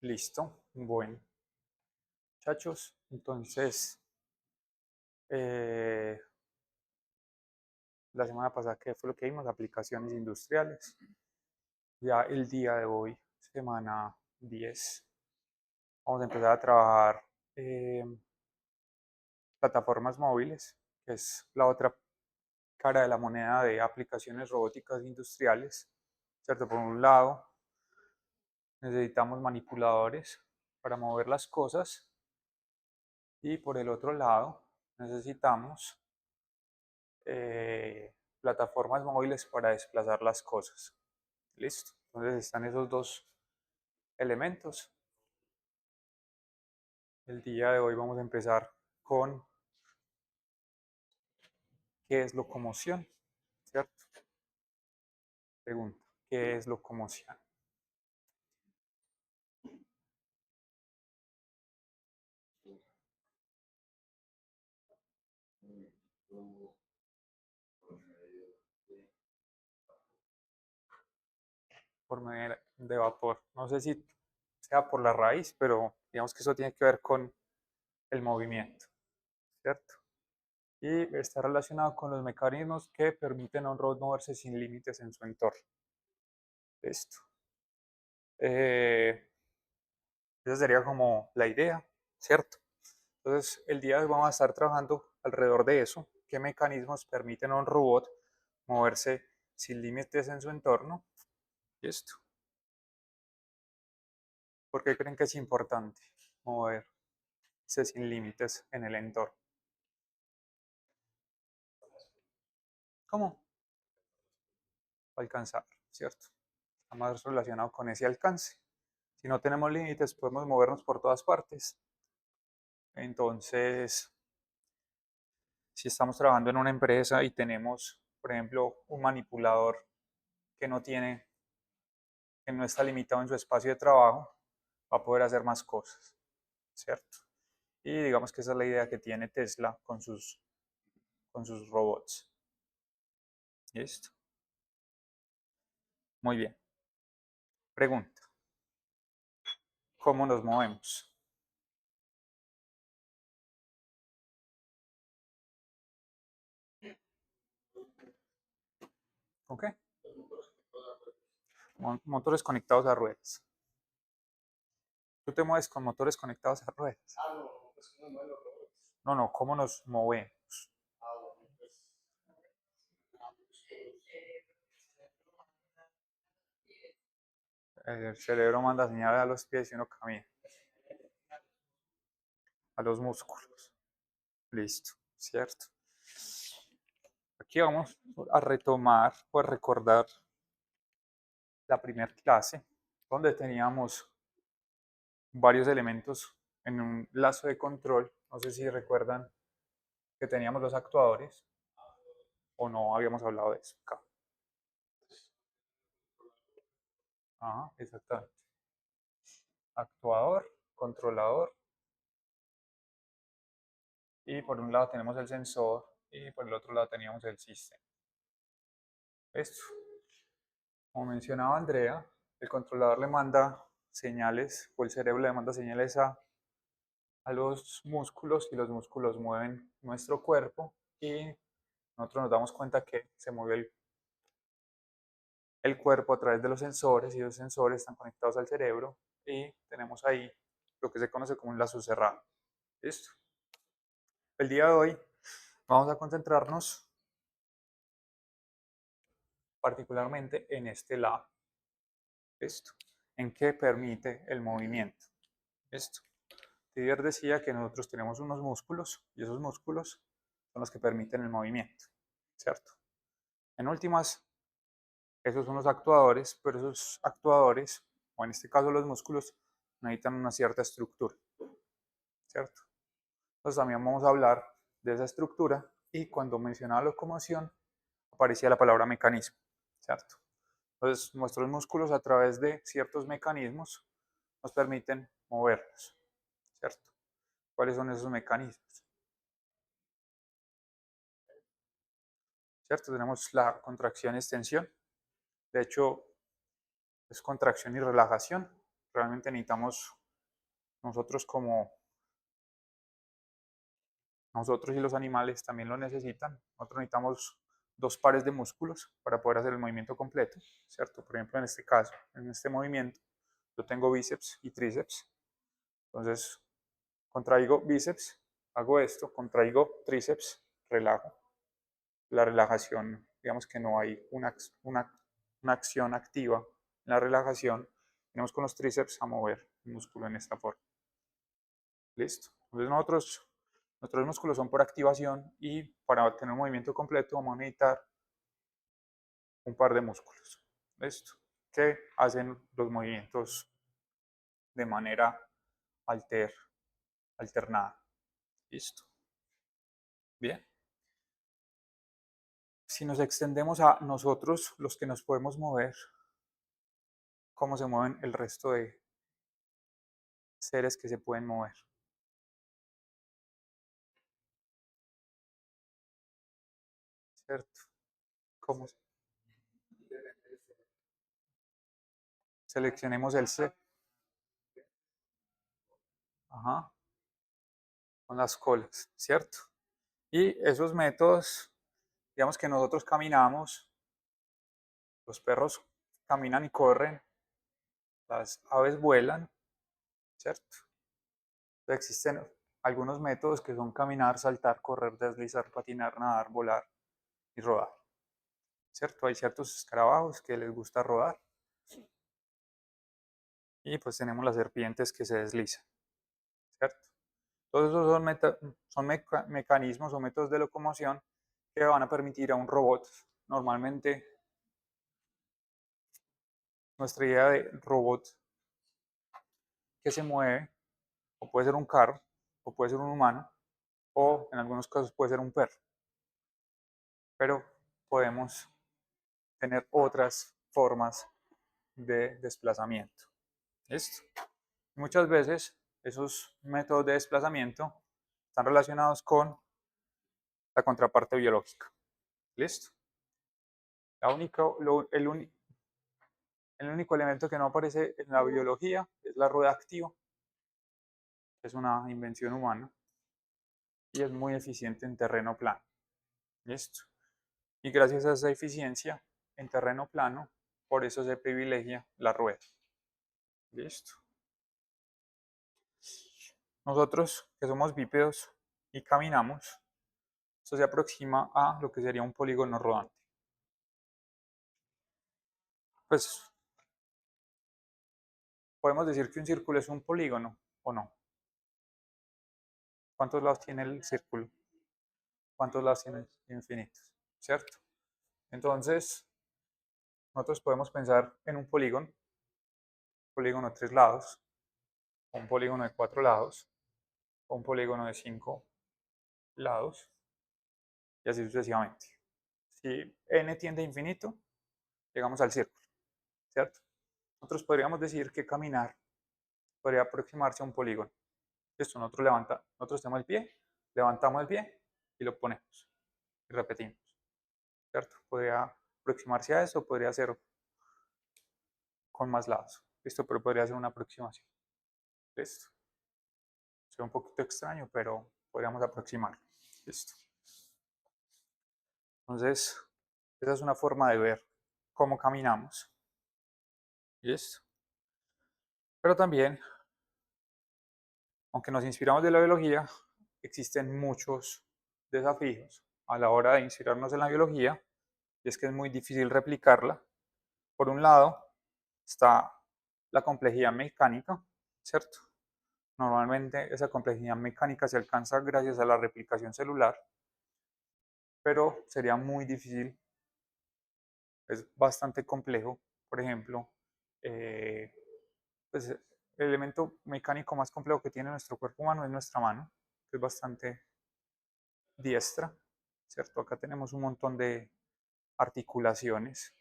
Listo. Bueno, muchachos, entonces, eh, la semana pasada, ¿qué fue lo que vimos? Aplicaciones industriales. Ya el día de hoy, semana 10, vamos a empezar a trabajar eh, plataformas móviles, que es la otra cara de la moneda de aplicaciones robóticas industriales. ¿Cierto? Por un lado, necesitamos manipuladores para mover las cosas y por el otro lado, necesitamos plataformas móviles para desplazar las cosas. Listo. Entonces están esos dos elementos. El día de hoy vamos a empezar con qué es locomoción, ¿cierto? Pregunta, ¿qué es locomoción? Por medio de vapor. No sé si sea por la raíz, pero digamos que eso tiene que ver con el movimiento, ¿cierto? Y está relacionado con los mecanismos que permiten a un robot moverse sin límites en su entorno. Listo. Esa sería como la idea, ¿cierto? Entonces, el día de hoy vamos a estar trabajando alrededor de eso. ¿Qué mecanismos permiten a un robot moverse sin límites en su entorno? Listo. ¿Por qué creen que es importante moverse sin límites en el entorno? ¿Cómo? Alcanzar, ¿cierto? Está más relacionado con ese alcance. Si no tenemos límites, podemos movernos por todas partes. Entonces, si estamos trabajando en una empresa y tenemos, por ejemplo, un manipulador que no tiene, que no está limitado en su espacio de trabajo, va a poder hacer más cosas, ¿cierto? Y digamos que esa es la idea que tiene Tesla con sus robots. ¿Listo? Muy bien. Pregunta. ¿Cómo nos movemos? ¿Con qué? Motores conectados a ruedas. ¿Tú te mueves con motores conectados a ruedas? No, no, ¿cómo nos movemos? El cerebro manda señales a los pies y uno camina, a los músculos. Listo, ¿cierto? Aquí vamos a retomar o a recordar la primera clase, donde teníamos varios elementos en un lazo de control. No sé si recuerdan que teníamos los actuadores o no habíamos hablado de eso acá. Ajá, exactamente. Actuador, controlador, y por un lado tenemos el sensor y por el otro lado teníamos el sistema. Esto, como mencionaba Andrea, el controlador le manda señales, o el cerebro le manda señales a los músculos y los músculos mueven nuestro cuerpo y nosotros nos damos cuenta que se mueve el cuerpo a través de los sensores y los sensores están conectados al cerebro y tenemos ahí lo que se conoce como un lazo cerrado. ¿Listo? El día de hoy vamos a concentrarnos particularmente en este lado. ¿Listo? En qué permite el movimiento. ¿Listo? Tidier decía que nosotros tenemos unos músculos y esos músculos son los que permiten el movimiento, ¿cierto? En últimas, esos son los actuadores, pero esos actuadores, o en este caso los músculos, necesitan una cierta estructura, ¿cierto? Entonces también vamos a hablar de esa estructura y cuando mencionaba locomoción aparecía la palabra mecanismo, ¿cierto? Entonces nuestros músculos a través de ciertos mecanismos nos permiten movernos, ¿cierto? ¿Cuáles son esos mecanismos? ¿Cierto? Tenemos la contracción y extensión. De hecho, es contracción y relajación. realmente necesitamos nosotros y los animales también lo necesitan. Nosotros necesitamos dos pares de músculos para poder hacer el movimiento completo, ¿cierto? Por ejemplo, en este caso, en este movimiento, yo tengo bíceps y tríceps. Entonces, contraigo bíceps, hago esto, contraigo tríceps, relajo. La relajación, digamos que no hay una acción activa en la relajación. Tenemos con los tríceps a mover el músculo en esta forma. Listo. Entonces nuestros músculos son por activación y para tener un movimiento completo vamos a necesitar un par de músculos. Listo. Que hacen los movimientos de manera alternada. Listo. Bien. Si nos extendemos a nosotros, los que nos podemos mover, ¿cómo se mueven el resto de seres que se pueden mover? ¿Cierto? ¿Cómo? Seleccionemos el C. Ajá. Con las colas, ¿cierto? Y esos métodos, digamos que nosotros caminamos, los perros caminan y corren, las aves vuelan, ¿cierto? Entonces existen algunos métodos que son caminar, saltar, correr, deslizar, patinar, nadar, volar y rodar, ¿cierto? Hay ciertos escarabajos que les gusta rodar y pues tenemos las serpientes que se deslizan, ¿cierto? Todos esos son mecanismos o métodos de locomoción que van a permitir a un robot, normalmente nuestra idea de robot que se mueve, o puede ser un carro, o puede ser un humano, o en algunos casos puede ser un perro, pero podemos tener otras formas de desplazamiento. ¿Listo? Muchas veces esos métodos de desplazamiento están relacionados con la contraparte biológica. ¿Listo? La única, lo, el único elemento que no aparece en la biología es la rueda activa, que es una invención humana y es muy eficiente en terreno plano. ¿Listo? Y gracias a esa eficiencia en terreno plano, por eso se privilegia la rueda. ¿Listo? Nosotros, que somos bípedos y caminamos, esto se aproxima a lo que sería un polígono rodante. Pues podemos decir que un círculo es un polígono o no. ¿Cuántos lados tiene el círculo? ¿Cuántos lados tiene? Infinitos, ¿cierto? Entonces, nosotros podemos pensar en un polígono de 3 lados, o un polígono de 4 lados, o un polígono de 5 lados, y así sucesivamente. Si n tiende a infinito, llegamos al círculo, ¿cierto? Nosotros podríamos decir que caminar podría aproximarse a un polígono. Esto nosotros tenemos el pie, levantamos el pie y lo ponemos y repetimos, ¿cierto? Podría aproximarse a eso, podría ser con más lados, ¿listo? Pero podría ser una aproximación, ¿listo? Es un poquito extraño, pero podríamos aproximarlo, ¿listo? Entonces, esa es una forma de ver cómo caminamos, ¿listo? Pero también, aunque nos inspiramos de la biología, existen muchos desafíos a la hora de inspirarnos en la biología, y es que es muy difícil replicarla. Por un lado, está la complejidad mecánica, ¿cierto? Normalmente esa complejidad mecánica se alcanza gracias a la replicación celular, pero sería muy difícil, es bastante complejo. Por ejemplo, eh, pues el elemento mecánico más complejo que tiene nuestro cuerpo humano es nuestra mano, que es bastante diestra, ¿cierto? Acá tenemos un montón de articulaciones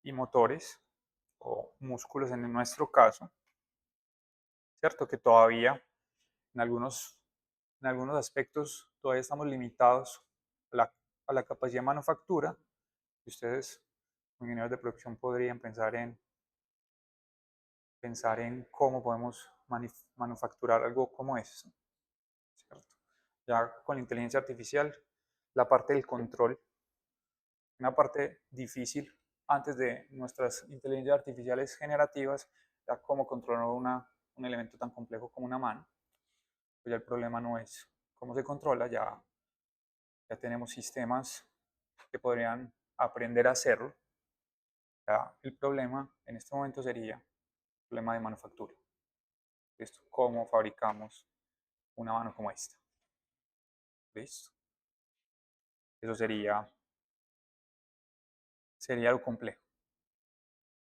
y motores o músculos en nuestro caso, ¿cierto? Que todavía en algunos aspectos todavía estamos limitados a la capacidad de manufactura. Y ustedes, ingenieros de producción, podrían pensar en pensar en cómo podemos manufacturar algo como eso, ¿cierto? Ya con la inteligencia artificial, la parte del control, una parte difícil antes de nuestras inteligencias artificiales generativas, ya cómo controlar un elemento tan complejo como una mano. Pues ya el problema no es cómo se controla, ya tenemos sistemas que podrían aprender a hacerlo. Ya el problema en este momento sería el problema de manufactura. ¿Listo? ¿Cómo fabricamos una mano como esta? ¿Listo? Eso sería lo complejo.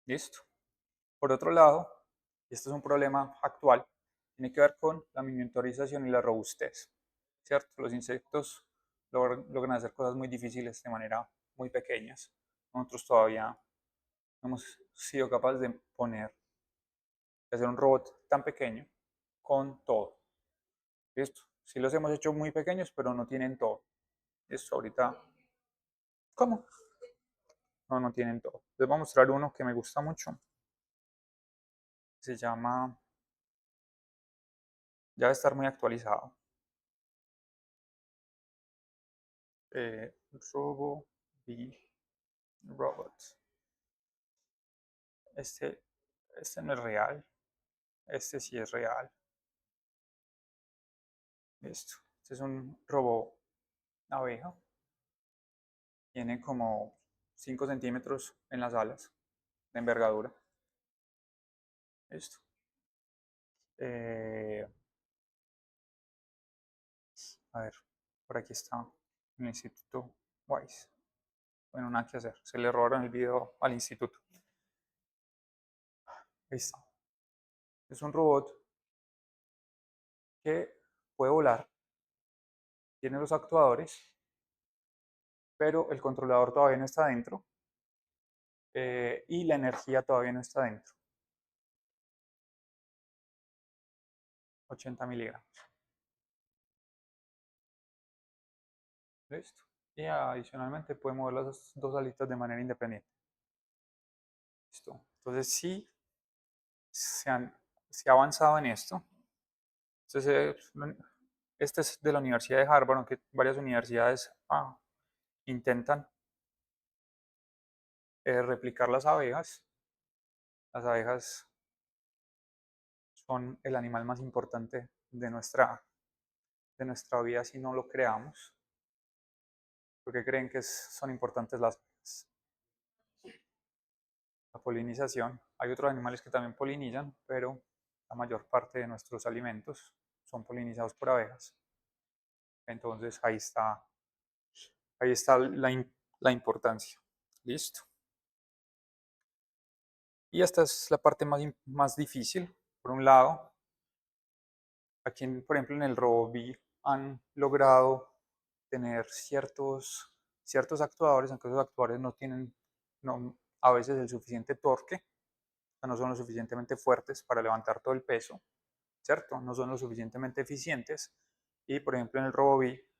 ¿Listo? Por otro lado, y este es un problema actual, tiene que ver con la miniaturización y la robustez. ¿Cierto? Los insectos logran hacer cosas muy difíciles de manera muy pequeñas. Nosotros todavía no hemos sido capaces de hacer un robot tan pequeño con todo. ¿Listo? Sí los hemos hecho muy pequeños, pero no tienen todo. Esto ahorita, ¿cómo? No, no tienen todo. Les voy a mostrar uno que me gusta mucho. Se llama, ya debe estar muy actualizado. Robo B Robot. Este, este no es real. Este sí es real. Listo. Este es un robot abeja. Tiene como 5 centímetros en las alas de envergadura. Listo. A ver, por aquí está en el Instituto Wise. Bueno, nada que hacer. Se le robaron el video al instituto. Ahí está. Es un robot que puede volar. Tiene los actuadores, pero el controlador todavía no está dentro. Y la energía todavía no está dentro. 80 miligramos. Listo. Y adicionalmente puede mover las dos alitas de manera independiente. Listo. Entonces sí se ha avanzado en esto. Entonces, este es de la Universidad de Harvard, aunque varias universidades intentan replicar las abejas. Las abejas son el animal más importante de nuestra vida si no lo creamos. Porque creen que son importantes las abejas. La polinización. Hay otros animales que también polinizan, pero la mayor parte de nuestros alimentos son polinizados por abejas. Entonces ahí está la importancia. Listo. Y esta es la parte más difícil. Por un lado, aquí, por ejemplo, en el RoboBee han logrado tener ciertos actuadores, aunque esos actuadores no tienen a veces el suficiente torque, o sea, no son lo suficientemente fuertes para levantar todo el peso, ¿cierto? No son lo suficientemente eficientes. Y, por ejemplo, en el RoboBee,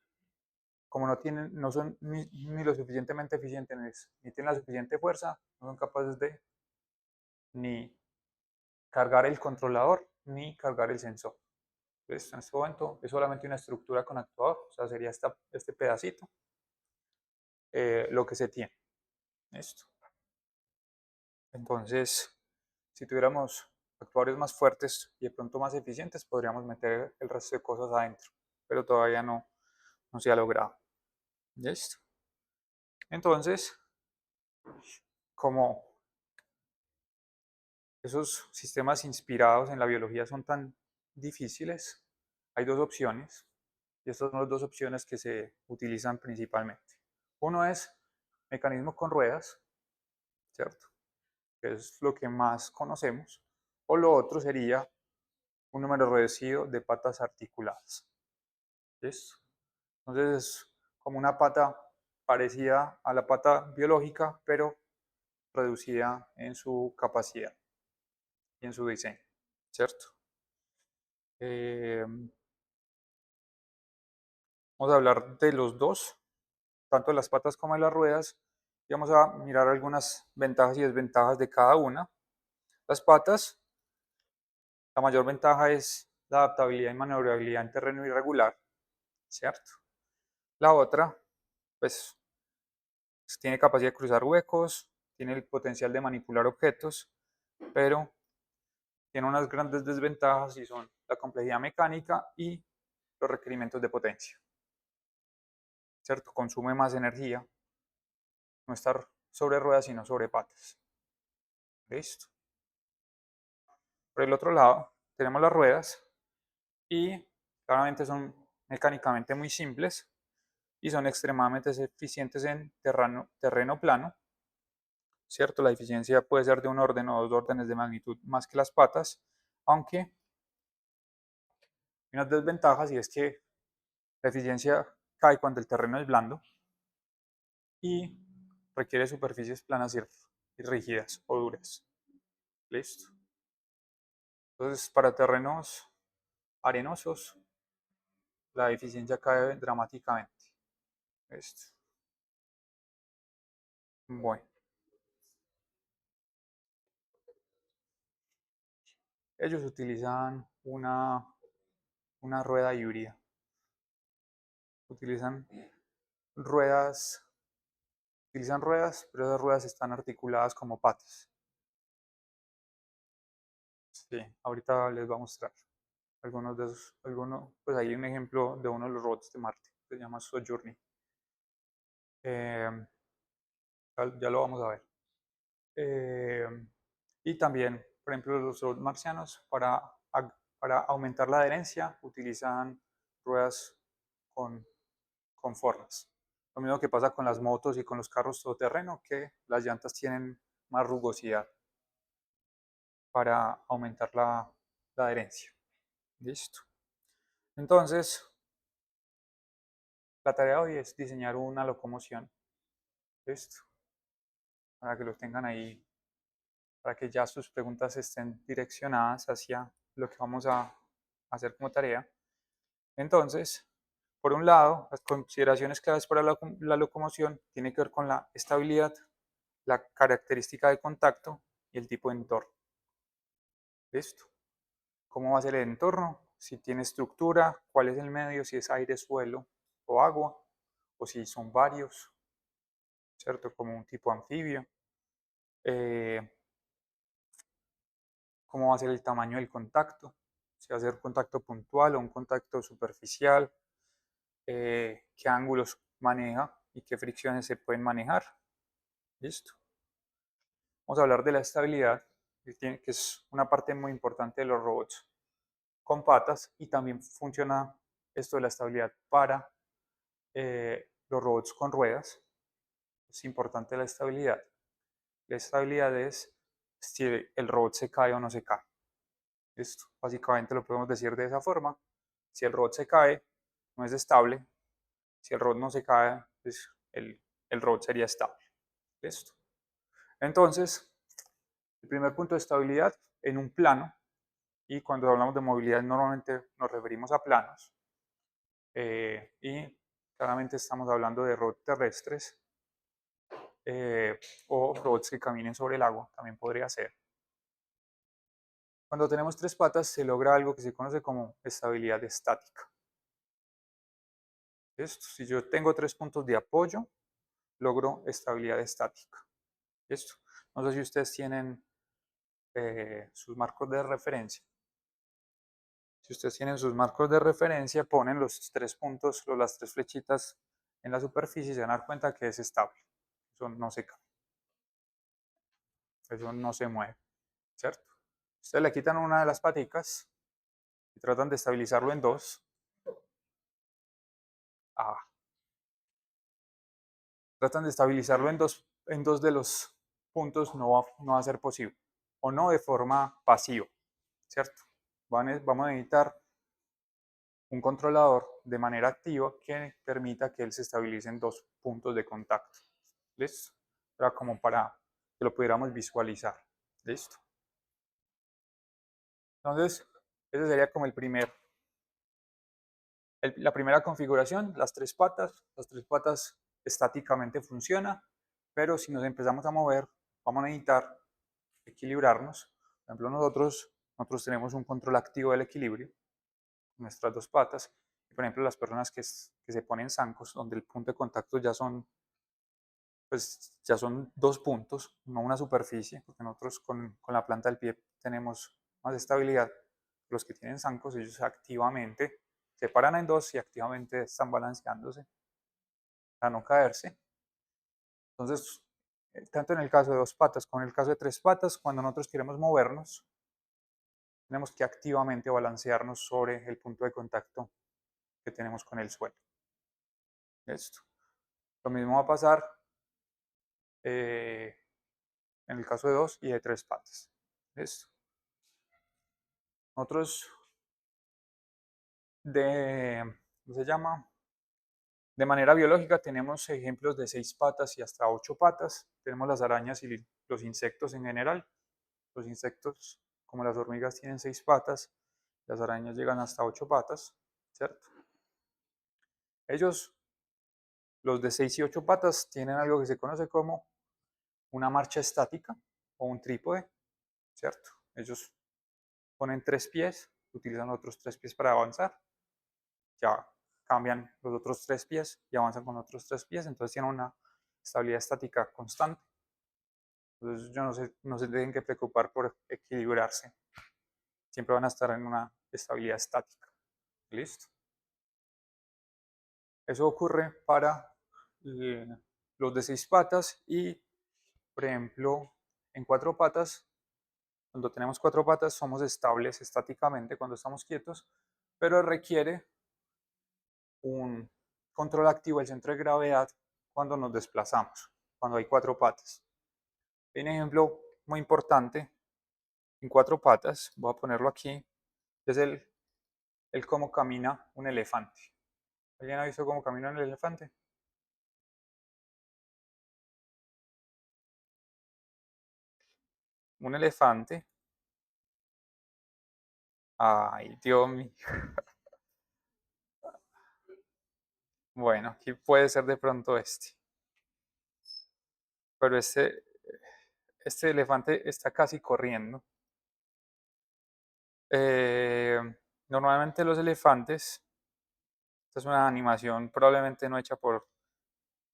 como no son ni lo suficientemente eficientes, ni tienen la suficiente fuerza, no son capaces de ni cargar el controlador ni cargar el sensor. Entonces, en este momento es solamente una estructura con actuador, o sea, sería este pedacito lo que se tiene. Esto. Entonces, si tuviéramos actuadores más fuertes y de pronto más eficientes, podríamos meter el resto de cosas adentro, pero todavía no se ha logrado. ¿Listo? Entonces, como esos sistemas inspirados en la biología son tan difíciles, hay dos opciones, y estas son las dos opciones que se utilizan principalmente. Uno es mecanismo con ruedas, ¿cierto? Que es lo que más conocemos, o lo otro sería un número reducido de patas articuladas. ¿Listo? Entonces es como una pata parecida a la pata biológica, pero reducida en su capacidad y en su diseño, ¿cierto? Vamos a hablar de los dos, tanto de las patas como de las ruedas, y vamos a mirar algunas ventajas y desventajas de cada una. Las patas La mayor ventaja es la adaptabilidad y maniobrabilidad en terreno irregular, ¿cierto? La otra, pues, tiene capacidad de cruzar huecos, tiene el potencial de manipular objetos, pero tiene unas grandes desventajas y son la complejidad mecánica y los requerimientos de potencia, ¿cierto? Consume más energía, no estar sobre ruedas sino sobre patas. Listo. Por el otro lado, tenemos las ruedas y claramente son mecánicamente muy simples y son extremadamente eficientes en terreno plano, ¿cierto? La eficiencia puede ser de un orden o dos órdenes de magnitud más que las patas, aunque hay unas desventajas y es que la eficiencia cae cuando el terreno es blando y requiere superficies planas y rígidas o duras. Listo. Entonces, para terrenos arenosos, la eficiencia cae dramáticamente. Listo. Bueno, ellos utilizan una rueda híbrida. Utilizan ruedas, pero esas ruedas están articuladas como patas. Sí, ahorita les voy a mostrar algunos de esos. Pues hay un ejemplo de uno de los robots de Marte, que se llama Sojourner. Eh, ya lo vamos a ver. Eh, y también, por ejemplo, los robots marcianos, para aumentar la adherencia, utilizan ruedas con, con formas. Lo mismo que pasa con las motos y con los carros todoterreno, que las llantas tienen más rugosidad para aumentar la adherencia. Listo. Entonces, la tarea de hoy es diseñar una locomoción. Listo. Para que lo tengan ahí, para que ya sus preguntas estén direccionadas hacia lo que vamos a hacer como tarea. Entonces, por un lado, las consideraciones claves para la locomoción tienen que ver con la estabilidad, la característica de contacto y el tipo de entorno. ¿Listo? ¿Cómo va a ser el entorno? Si tiene estructura, cuál es el medio, si es aire, suelo o agua, o si son varios, ¿cierto? Como un tipo anfibio. Eh, ¿Cómo va a ser el tamaño del contacto? Si va a ser un contacto puntual o un contacto superficial. Qué ángulos maneja y qué fricciones se pueden manejar. ¿Listo? Vamos a hablar de la estabilidad, que es una parte muy importante de los robots con patas y también funciona esto de la estabilidad para los robots con ruedas. Es importante la estabilidad. La estabilidad es si el robot se cae o no se cae. Esto básicamente lo podemos decir de esa forma. Si el robot se cae, no es estable. Si el robot no se cae, pues el robot sería estable. ¿Listo? Entonces, el primer punto de estabilidad en un plano, y cuando hablamos de movilidad normalmente nos referimos a planos, y claramente estamos hablando de robots terrestres o robots que caminen sobre el agua, también podría ser. Cuando tenemos tres patas se logra algo que se conoce como estabilidad estática. ¿Listo? Si yo tengo tres puntos de apoyo, logro estabilidad estática. ¿Listo? No sé si ustedes tienen sus marcos de referencia. Si ustedes tienen sus marcos de referencia, ponen los tres puntos o las tres flechitas en la superficie y se van a dar cuenta que es estable. Eso no se cae. Eso no se mueve. ¿Cierto? Ustedes le quitan una de las paticas y tratan de estabilizarlo en dos. Ah, tratan de estabilizarlo en dos de los puntos, no va a ser posible. O no de forma pasiva. ¿Cierto? Vamos a necesitar un controlador de manera activa que permita que él se estabilice en dos puntos de contacto. ¿Listo? Era como para que lo pudiéramos visualizar. ¿Listo? Entonces, ese sería como la primera configuración, las tres patas. Las tres patas estáticamente funcionan, pero si nos empezamos a mover, vamos a necesitar equilibrarnos. Por ejemplo, nosotros nosotros tenemos un control activo del equilibrio, nuestras dos patas. Y por ejemplo, las personas que se ponen zancos, donde el punto de contacto pues ya son dos puntos, no una superficie, porque nosotros con la planta del pie tenemos más estabilidad. Los que tienen zancos, ellos activamente se paran en dos y activamente están balanceándose para no caerse. Entonces, tanto en el caso de dos patas como en el caso de tres patas, cuando nosotros queremos movernos, tenemos que activamente balancearnos sobre el punto de contacto que tenemos con el suelo. Esto. Lo mismo va a pasar en el caso de dos y de tres patas. Esto. Nosotros ¿cómo se llama? De manera biológica tenemos ejemplos de 6 patas y hasta 8 patas. Tenemos las arañas y los insectos en general. Los insectos, como las hormigas, tienen 6 patas. Las arañas llegan hasta 8 patas, ¿cierto? Ellos, los de 6 y 8 patas, tienen algo que se conoce como una marcha estática o un trípode, ¿cierto? Ellos ponen 3 pies, utilizan otros 3 pies para avanzar. Ya cambian los otros 3 pies y avanzan con otros 3 pies, entonces tienen una estabilidad estática constante. Entonces no se tienen que preocupar por equilibrarse. Siempre van a estar en una estabilidad estática. ¿Listo? Eso ocurre para los de 6 patas y, por ejemplo, en 4 patas, cuando tenemos 4 patas somos estables estáticamente cuando estamos quietos, pero requiere un control activo del centro de gravedad cuando nos desplazamos, cuando hay 4 patas. Un ejemplo muy importante en 4 patas, voy a ponerlo aquí, es el cómo camina un elefante. ¿Alguien ha visto cómo camina un elefante? Un elefante. Ay, Dios mío. Bueno, aquí puede ser de pronto este. Pero este elefante está casi corriendo. Eh, Normalmente los elefantes, esta es una animación probablemente no hecha por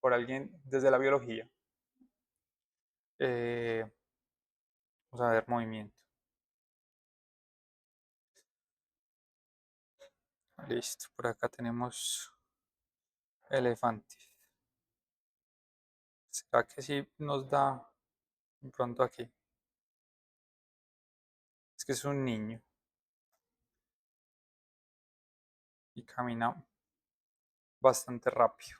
alguien desde la biología. Eh, Vamos a ver movimiento. Listo, por acá tenemos elefantes. ¿Será que sí nos da de pronto aquí? Es que es un niño y camina bastante rápido.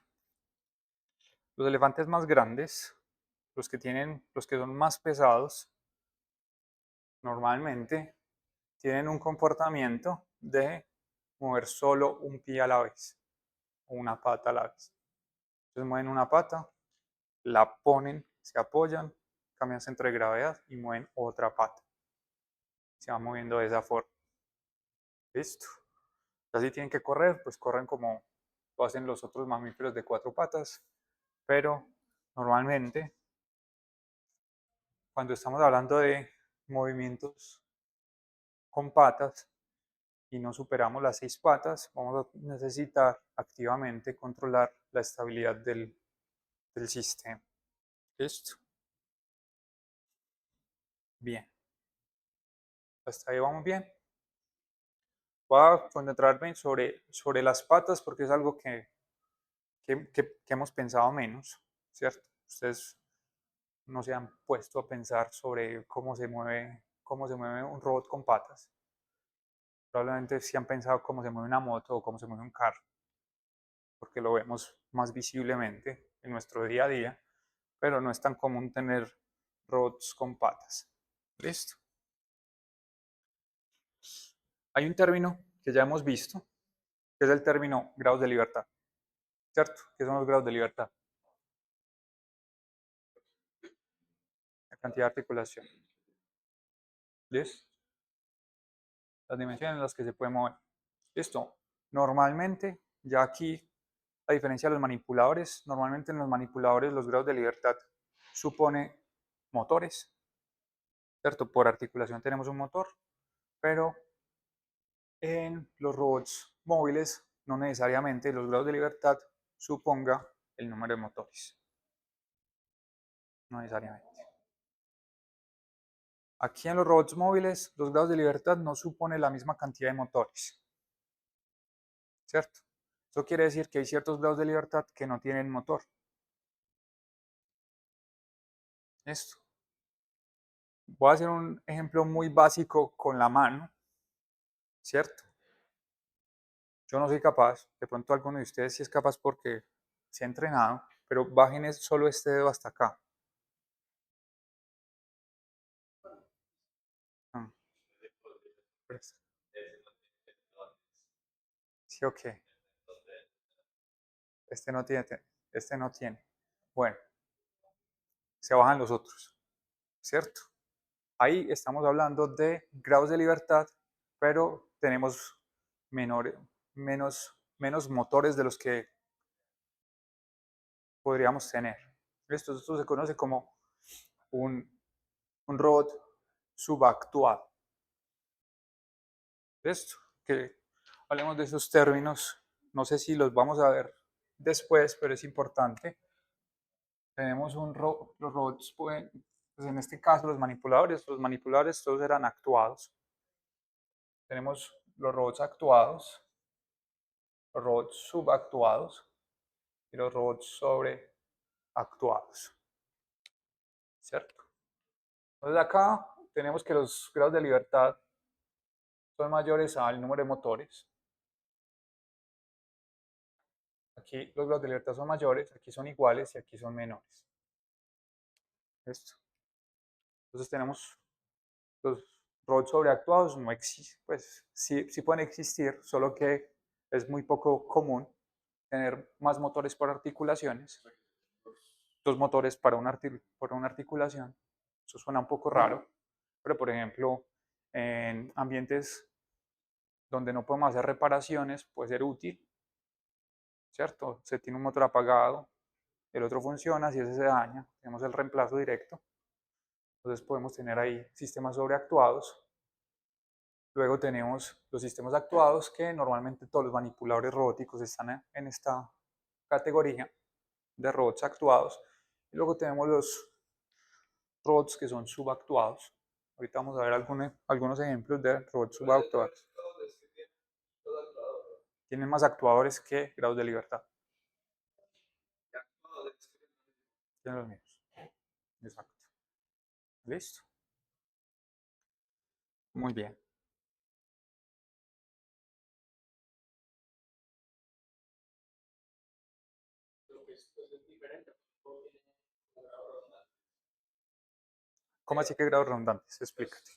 Los elefantes más grandes, los que son más pesados, normalmente tienen un comportamiento de mover solo un pie a la vez o una pata a la vez. Entonces mueven una pata, la ponen, se apoyan, cambian centro de gravedad y mueven otra pata. Se va moviendo de esa forma. Listo. Ya si tienen que correr, pues corren como lo hacen los otros mamíferos de 4 patas, pero normalmente cuando estamos hablando de movimientos con patas y no superamos las 6 patas, vamos a necesitar activamente controlar la estabilidad del sistema. ¿Listo? Bien. Hasta ahí vamos bien. Voy a concentrarme sobre las patas porque es algo que hemos pensado menos, ¿cierto? Ustedes no se han puesto a pensar sobre cómo se mueve un robot con patas. Probablemente sí han pensado cómo se mueve una moto o cómo se mueve un carro, porque lo vemos más visiblemente en nuestro día a día, pero no es tan común tener robots con patas. ¿Listo? Hay un término que ya hemos visto, que es el término grados de libertad, ¿cierto? ¿Qué son los grados de libertad? La cantidad de articulación. ¿Listo? Las dimensiones en las que se puede mover. Listo. Normalmente, ya aquí, a diferencia de los manipuladores, normalmente en los manipuladores los grados de libertad supone motores, ¿cierto? Por articulación tenemos un motor. pero en los robots móviles no necesariamente los grados de libertad suponga el número de motores. No necesariamente. Aquí en los robots móviles, los grados de libertad no suponen la misma cantidad de motores. ¿Cierto? Eso quiere decir que hay ciertos grados de libertad que no tienen motor. Esto. Voy a hacer un ejemplo muy básico con la mano, ¿cierto? Yo no soy capaz, de pronto alguno de ustedes sí es capaz porque se ha entrenado, pero bajen solo este dedo hasta acá. Ah, pues, sí, ok. Este no tiene, este no tiene. Bueno, se bajan los otros, ¿cierto? Ahí estamos hablando de grados de libertad, pero tenemos menores, menos motores de los que podríamos tener. Esto se conoce como un, un robot subactuado. Esto, que hablemos de esos términos, no sé si los vamos a ver después, pero es importante. Tenemos los robots pueden, pues en este caso los manipuladores todos eran actuados. Tenemos los robots actuados, los robots subactuados y los robots sobreactuados, ¿cierto? Entonces acá tenemos que los grados de libertad son mayores al número de motores. Aquí los grados de libertad son mayores, aquí son iguales y aquí son menores. ¿Listo? Entonces tenemos los robots sobreactuados, no existen, pues sí pueden existir, solo que es muy poco común tener más motores por articulaciones, dos motores por una articulación. Eso suena un poco raro, pero por ejemplo, en ambientes donde no podemos hacer reparaciones puede ser útil, ¿cierto? Se tiene un motor apagado, el otro funciona, si ese se daña, tenemos el reemplazo directo. Entonces podemos tener ahí sistemas sobreactuados. Luego tenemos los sistemas actuados, que normalmente todos los manipuladores robóticos están en esta categoría de robots actuados. Y luego tenemos los robots que son subactuados. Ahorita vamos a ver algunos ejemplos de robots subactuados. Tienen más actuadores que grados de libertad. Tienen los mismos. Exacto. Listo. Muy bien. ¿Cómo así que grados redundantes? Explícate.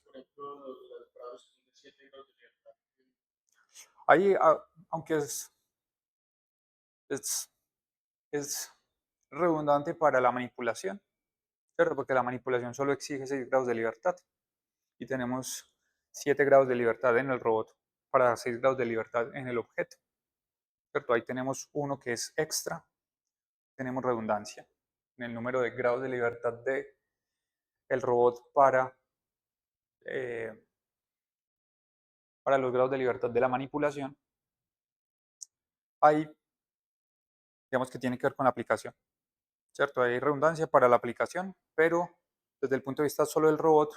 Ahí, aunque es, es redundante para la manipulación, ¿cierto? Porque la manipulación solo exige 6 grados de libertad y tenemos 7 grados de libertad en el robot para 6 grados de libertad en el objeto, ¿cierto? Ahí tenemos uno que es extra, tenemos redundancia en el número de grados de libertad de el robot eh, para los grados de libertad de la manipulación. Ahí, digamos que tiene que ver con la aplicación, ¿cierto? Hay redundancia para la aplicación, pero desde el punto de vista solo del robot,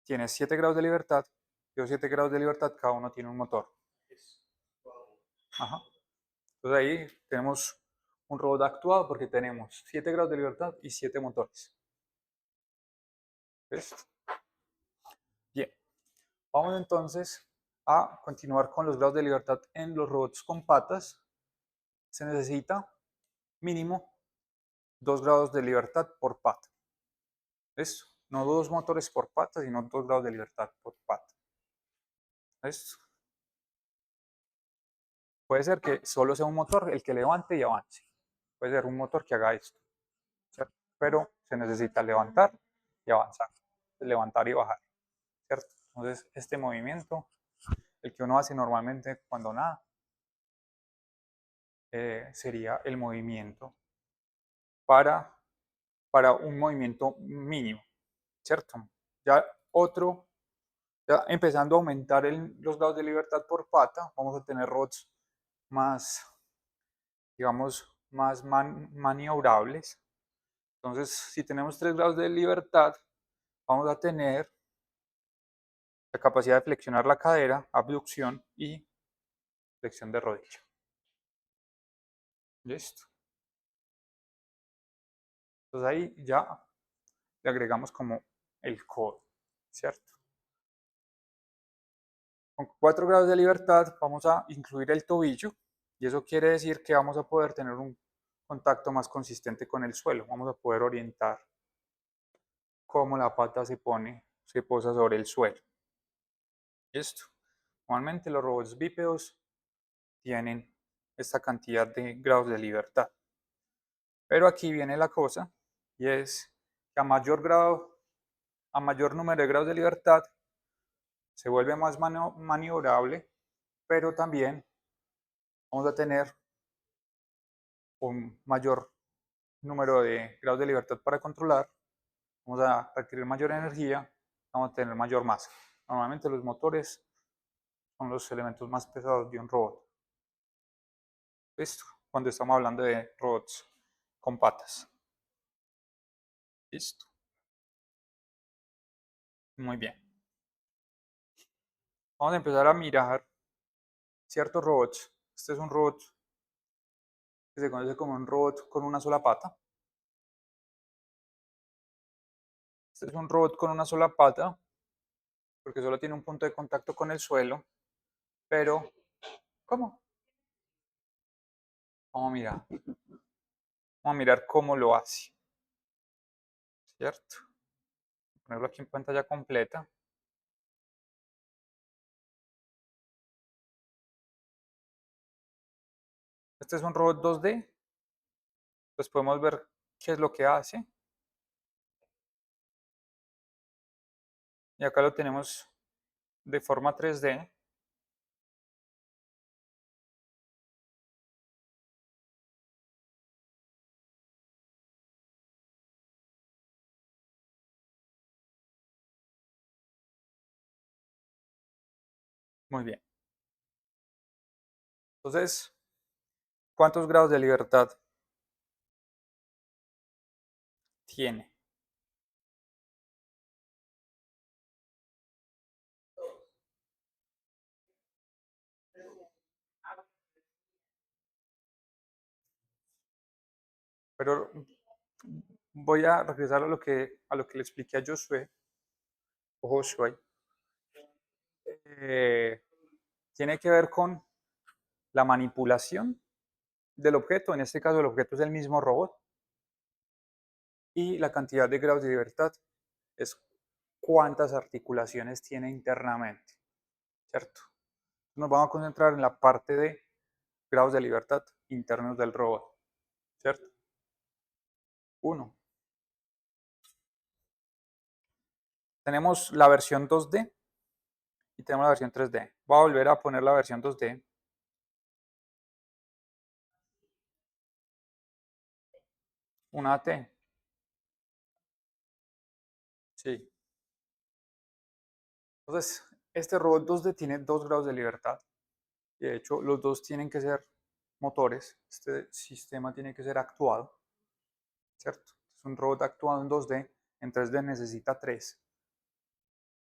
tiene 7 grados de libertad, y los 7 grados de libertad cada uno tiene un motor. Ajá. Entonces ahí tenemos un robot actuado porque tenemos 7 grados de libertad y 7 motores. ¿Ves? Bien, vamos entonces a continuar con los grados de libertad en los robots con patas. Se necesita mínimo 2 grados de libertad por pata. ¿Esto? No 2 motores por pata, sino 2 grados de libertad por pata. ¿Esto? Puede ser que solo sea un motor el que levante y avance. Puede ser un motor que haga esto, ¿cierto? Pero se necesita levantar y avanzar, levantar y bajar, ¿cierto? Entonces, este movimiento, el que uno hace normalmente cuando nada, sería el movimiento para, para un movimiento mínimo, ¿cierto? Ya otro Ya empezando a aumentar los grados de libertad por pata, vamos a tener robots más, digamos, más maniobrables. Entonces, si tenemos 3 grados de libertad, vamos a tener la capacidad de flexionar la cadera, abducción y flexión de rodilla. Listo. Entonces ahí ya le agregamos como el codo, ¿cierto? Con 4 grados de libertad vamos a incluir el tobillo y eso quiere decir que vamos a poder tener un contacto más consistente con el suelo. Vamos a poder orientar cómo la pata se posa sobre el suelo. ¿Listo? Normalmente los robots bípedos tienen esta cantidad de grados de libertad. Pero aquí viene la cosa y es que a mayor número de grados de libertad, se vuelve más maniobrable, pero también vamos a tener un mayor número de grados de libertad para controlar, vamos a requerir mayor energía, vamos a tener mayor masa. Normalmente los motores son los elementos más pesados de un robot. Listo, cuando estamos hablando de robots con patas. Listo, muy bien. Vamos a empezar a mirar ciertos robots. Este es un robot que se conoce como un robot con una sola pata. Este es un robot con una sola pata porque solo tiene un punto de contacto con el suelo, pero ¿cómo? Vamos a mirar. Vamos a mirar cómo lo hace, ¿cierto? Ponerlo aquí en pantalla completa. Este es un robot 2D. Pues podemos ver qué es lo que hace. Y acá lo tenemos de forma 3D. Muy bien. Entonces, ¿cuántos grados de libertad tiene? Pero voy a regresar a lo que le expliqué a Josué, o Josué. Eh, Tiene que ver con la manipulación del objeto, en este caso el objeto es el mismo robot, y la cantidad de grados de libertad es cuántas articulaciones tiene internamente, ¿cierto? Nos vamos a concentrar en la parte de grados de libertad internos del robot, ¿cierto? Uno. Tenemos la versión 2D y tenemos la versión 3D. Voy a volver a poner la versión 2D. Una AT. Sí. Entonces, este robot 2D tiene 2 grados de libertad. Y de hecho, los dos tienen que ser motores. Este sistema tiene que ser actuado, ¿cierto? Es un robot actuado en 2D. En 3D necesita 3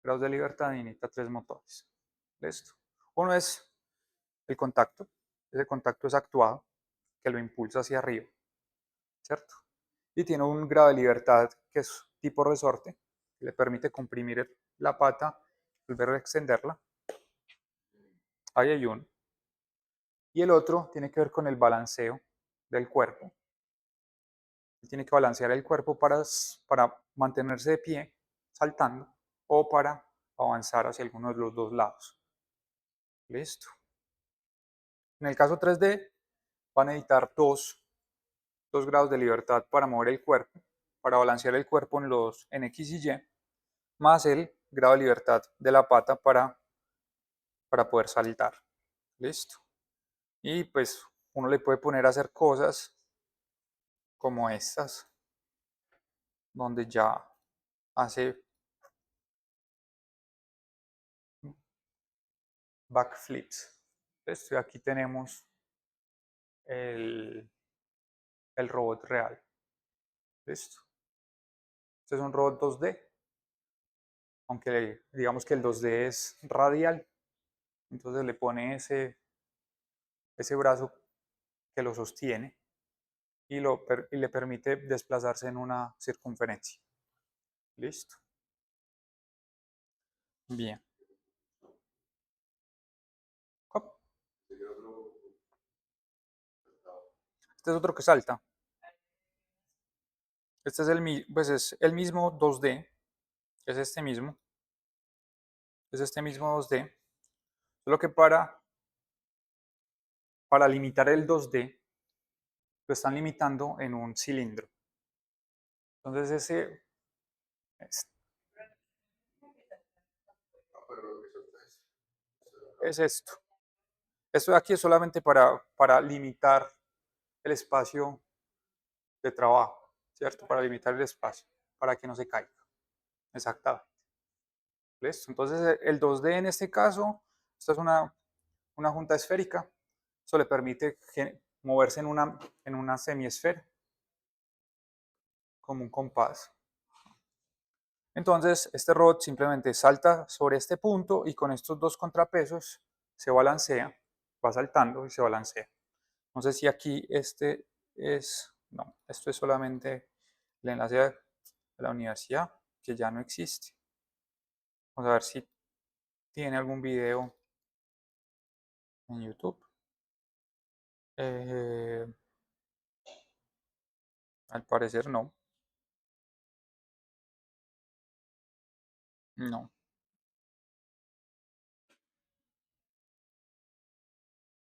grados de libertad y necesita 3 motores. ¿Listo? Uno es el contacto. Ese contacto es actuado, que lo impulsa hacia arriba, ¿cierto? Y tiene un grado de libertad que es tipo resorte, que le permite comprimir la pata, volver a extenderla. Ahí hay uno. Y el otro tiene que ver con el balanceo del cuerpo. Tiene que balancear el cuerpo para mantenerse de pie, saltando, o para avanzar hacia alguno de los dos lados. Listo. En el caso 3D, van a necesitar dos grados de libertad para mover el cuerpo, para balancear el cuerpo en X y Y, más el grado de libertad de la pata para poder saltar. Listo. Y pues uno le puede poner a hacer cosas como estas, donde ya hace backflips. Entonces, aquí tenemos el, el robot real. ¿Listo? Este es un robot 2D, aunque digamos que el 2D es radial. Entonces le pone ese brazo que lo sostiene y le permite desplazarse en una circunferencia. ¿Listo? Bien. Hop. Este es otro que salta. Este es pues es el mismo 2D. Es este mismo. Es este mismo 2D. Solo que para limitar el 2D, lo están limitando en un cilindro. Entonces ese es esto. Esto de aquí es solamente para limitar el espacio de trabajo, ¿cierto? Para limitar el espacio, para que no se caiga. Exactamente. ¿Listo? Entonces el 2D en este caso, esta es una junta esférica. Eso le permite moverse en una semiesfera, como un compás. Entonces este robot simplemente salta sobre este punto y con estos dos contrapesos se balancea, va saltando y se balancea. No sé si aquí no, esto es solamente el enlace de la universidad, que ya no existe. Vamos a ver si tiene algún video en YouTube. Eh, Al parecer no. No.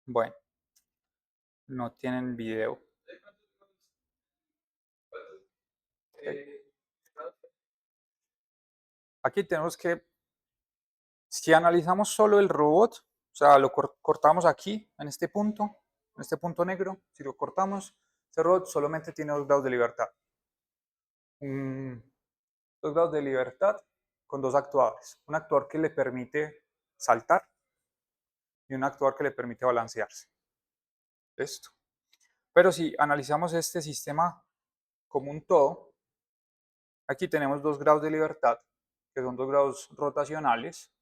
Bueno, no tienen video. Aquí tenemos que, si analizamos solo el robot, o sea, lo cortamos aquí, en este punto negro, si lo cortamos, este robot solamente tiene 2 grados de libertad. 2 grados de libertad con dos actuadores. Un actuador que le permite saltar y un actuador que le permite balancearse. Esto. Pero si analizamos este sistema como un todo, aquí tenemos 2 grados de libertad, que son 2 grados rotacionales.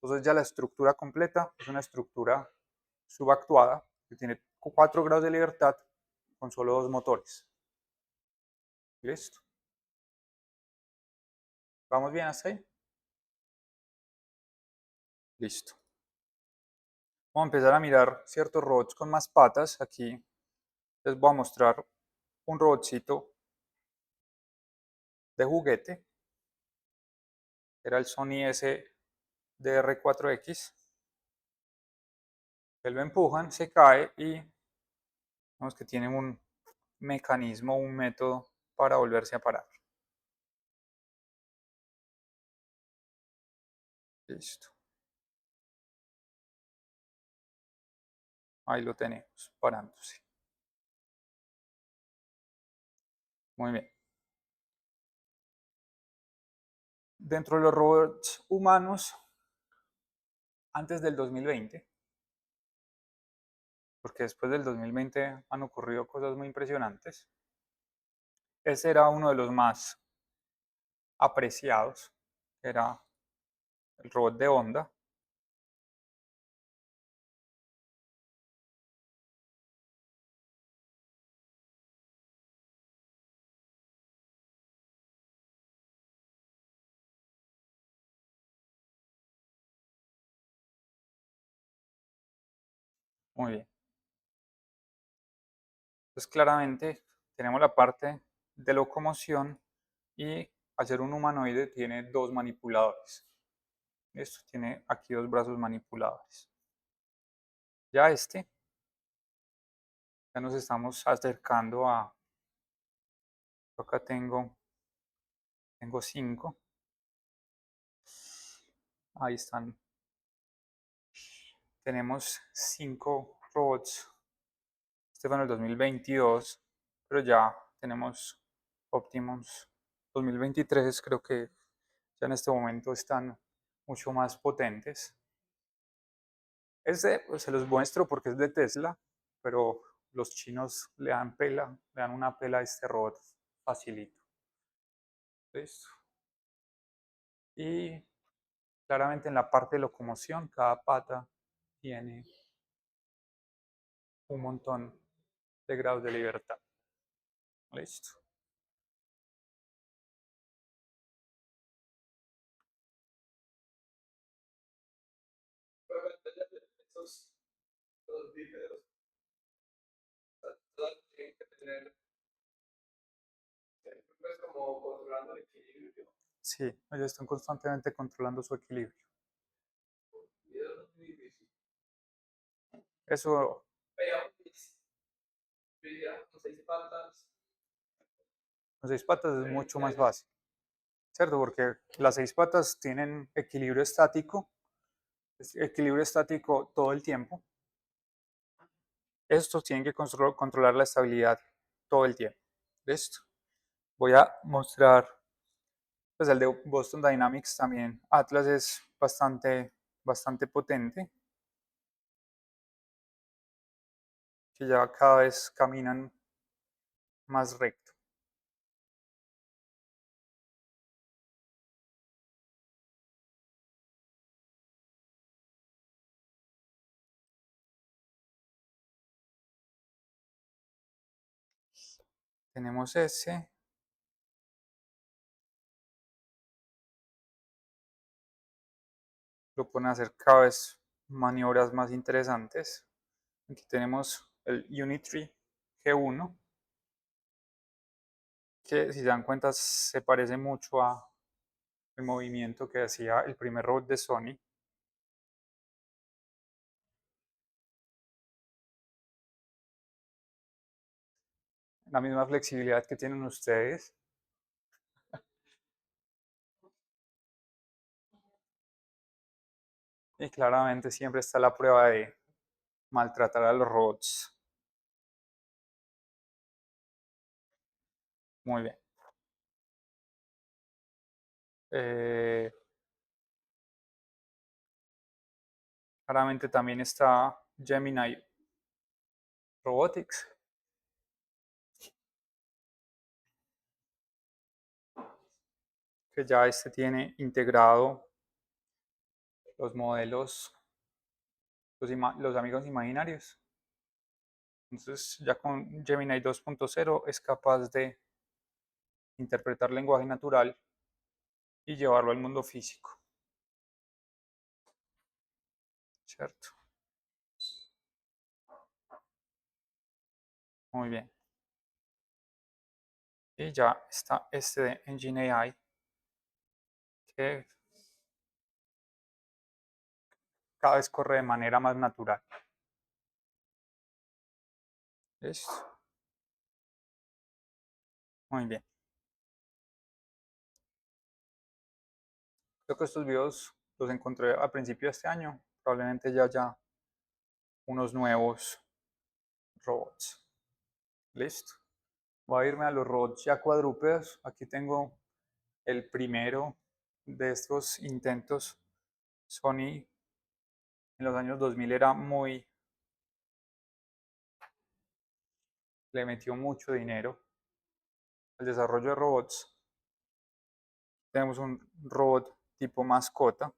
Entonces ya la estructura completa es una estructura subactuada que tiene 4 grados de libertad con solo 2 motores. ¿Listo? ¿Vamos bien hasta ahí? Listo. Vamos a empezar a mirar ciertos robots con más patas. Aquí les voy a mostrar un robotcito de juguete. Era el Sony SDR4X. Que lo empujan, se cae y vemos que tiene un mecanismo, un método para volverse a parar. Listo. Ahí lo tenemos, parándose. Muy bien. Dentro de los robots humanos, antes del 2020, porque después del 2020 han ocurrido cosas muy impresionantes, ese era uno de los más apreciados, era el robot de Honda. Muy bien. Entonces claramente tenemos la parte de locomoción y al ser un humanoide tiene dos manipuladores. Esto tiene aquí dos brazos manipuladores. Ya ya nos estamos acercando acá tengo 5. Ahí están. Tenemos 5 robots. Este fue en el 2022, pero ya tenemos Optimus 2023. Creo que ya en este momento están mucho más potentes. Pues, se los muestro porque es de Tesla, pero los chinos le dan pela, le dan una pela a este robot facilito. ¿Listo? Y claramente en la parte de locomoción, cada pata tiene un montón de grados de libertad. Listo. Los bípedos tienen que tener pues, como controlando el equilibrio. Sí, ellos están constantemente controlando su equilibrio. Y eso es muy difícil. Eso. Con seis patas es mucho más fácil, ¿cierto? Porque las seis patas tienen equilibrio estático todo el tiempo. Estos tienen que controlar la estabilidad todo el tiempo. ¿Listo? Voy a mostrar, pues el de Boston Dynamics también. Atlas es bastante potente, que ya cada vez caminan más recto. Tenemos ese. Lo pueden hacer cada vez maniobras más interesantes. Aquí tenemos el Unitree G1, que si se dan cuenta se parece mucho a el movimiento que hacía el primer robot de Sony. La misma flexibilidad que tienen ustedes. Y claramente siempre está la prueba de maltratar a los robots. Muy bien. Eh, Claramente también está Gemini Robotics, que ya este tiene integrado los modelos, los amigos imaginarios. Entonces ya con Gemini 2.0 es capaz de interpretar lenguaje natural y llevarlo al mundo físico. ¿Cierto? Muy bien. Y ya está este de Engine AI, que cada vez corre de manera más natural. ¿Listo? Muy bien. Creo que estos videos los encontré a principio de este año. Probablemente ya haya unos nuevos robots. Listo. Voy a irme a los robots ya cuadrúpedos. Aquí tengo el primero de estos intentos. Sony en los años 2000 le metió mucho dinero al desarrollo de robots. Tenemos un robot tipo mascota.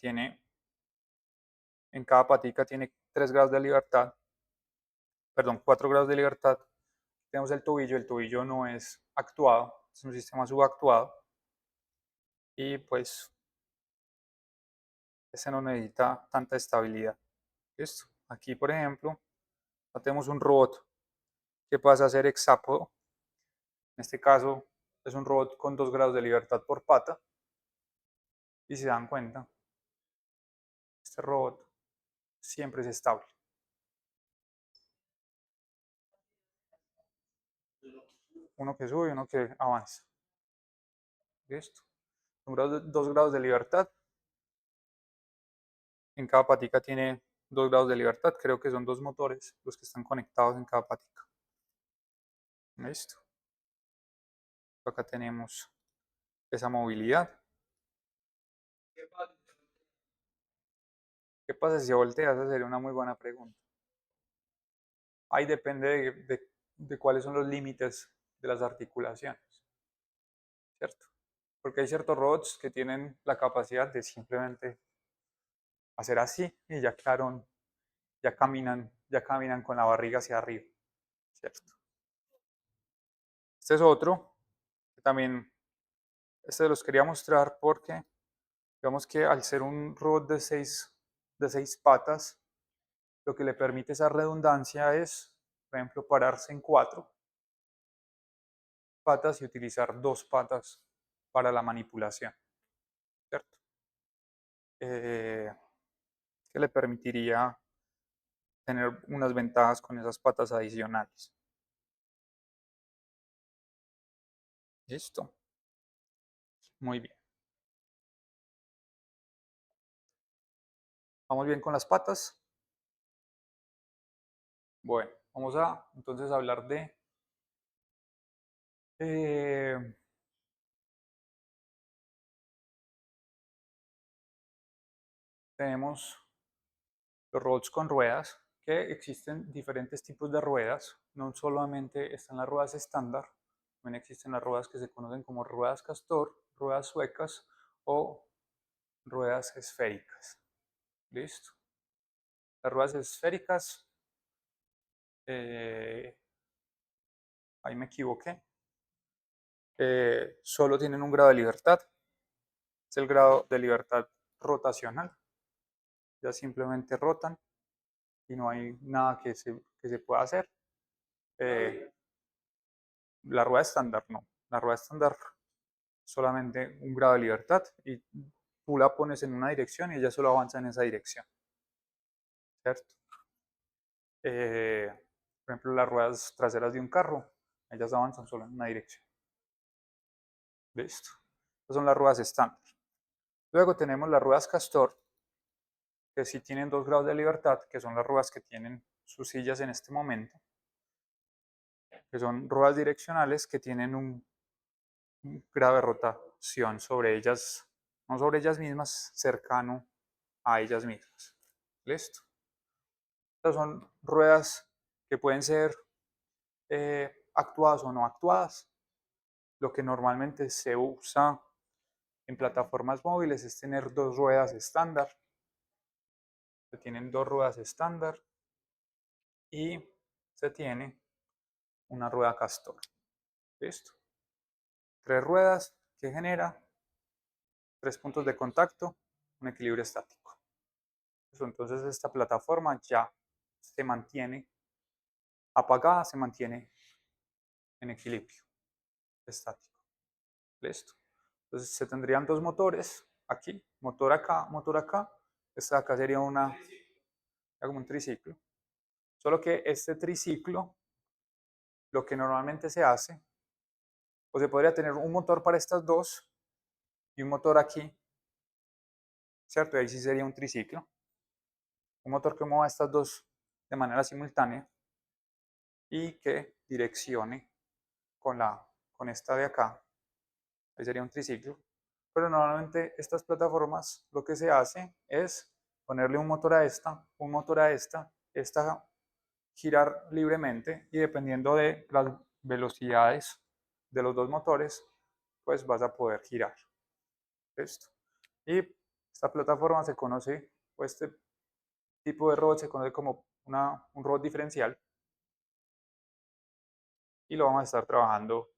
En cada patica tiene 3 grados de libertad. Perdón, 4 grados de libertad. Tenemos el tobillo no es actuado, es un sistema subactuado. Y pues ese no necesita tanta estabilidad. ¿Listo? Aquí, por ejemplo, tenemos un robot que pasa a ser hexápodo. En este caso, es un robot con 2 grados de libertad por pata. Y si se dan cuenta, este robot siempre es estable. Uno que sube y uno que avanza. ¿Listo? 2 grados de libertad. En cada patica tiene 2 grados de libertad. Creo que son 2 motores los que están conectados en cada patica. ¿Listo? Acá tenemos esa movilidad. ¿Qué pasa si se voltea? Esa sería una muy buena pregunta. Ahí depende de cuáles son los límites de las articulaciones, ¿cierto? Porque hay ciertos robots que tienen la capacidad de simplemente hacer así y ya claro, ya caminan con la barriga hacia arriba, ¿cierto? Este es otro, que también, este los quería mostrar porque, digamos que al ser un robot de seis patas, lo que le permite esa redundancia es, por ejemplo, pararse en 4 patas y utilizar 2 patas para la manipulación, ¿cierto? Que le permitiría tener unas ventajas con esas patas adicionales. Listo. Muy bien. ¿Vamos bien con las patas? Bueno, vamos a entonces hablar de eh, tenemos los robots con ruedas, que existen diferentes tipos de ruedas. No solamente están las ruedas estándar, también existen las ruedas que se conocen como ruedas castor, ruedas suecas o ruedas esféricas. Listo. Las ruedas esféricas, eh, ahí me equivoqué, solo tienen un grado de libertad, es el grado de libertad rotacional. Ya simplemente rotan y no hay nada que se pueda hacer. Eh, la rueda estándar no. La rueda estándar solamente un grado de libertad y tú la pones en una dirección y ella solo avanza en esa dirección, ¿cierto? Eh, por ejemplo, las ruedas traseras de un carro, ellas avanzan solo en una dirección. Listo. Estas son las ruedas estándar. Luego tenemos las ruedas castor, que sí tienen 2 grados de libertad, que son las ruedas que tienen sus sillas en este momento, que son ruedas direccionales que tienen un grado de rotación sobre ellas, no sobre ellas mismas, cercano a ellas mismas. Listo. Estas son ruedas que pueden ser actuadas o no actuadas. Lo que normalmente se usa en plataformas móviles es tener 2 ruedas estándar. Se tienen 2 ruedas estándar y se tiene una rueda castor. Listo. 3 ruedas que genera 3 puntos de contacto, un equilibrio estático. Entonces esta plataforma ya se mantiene apagada, se mantiene en equilibrio estático. Listo. Entonces se tendrían 2 motores aquí, motor acá, motor acá. Esta acá sería como un triciclo. Solo que este triciclo, lo que normalmente se hace, o se podría tener un motor para estas dos y un motor aquí, ¿cierto? Y ahí sí sería un triciclo. Un motor que mueva estas dos de manera simultánea y que direccione con esta de acá. Ahí sería un triciclo. Pero normalmente estas plataformas lo que se hace es ponerle un motor a esta, un motor a esta girar libremente y dependiendo de las velocidades de los 2 motores, pues vas a poder girar. Esto. Y esta plataforma se conoce, o este tipo de robot se conoce como un robot diferencial y lo vamos a estar trabajando.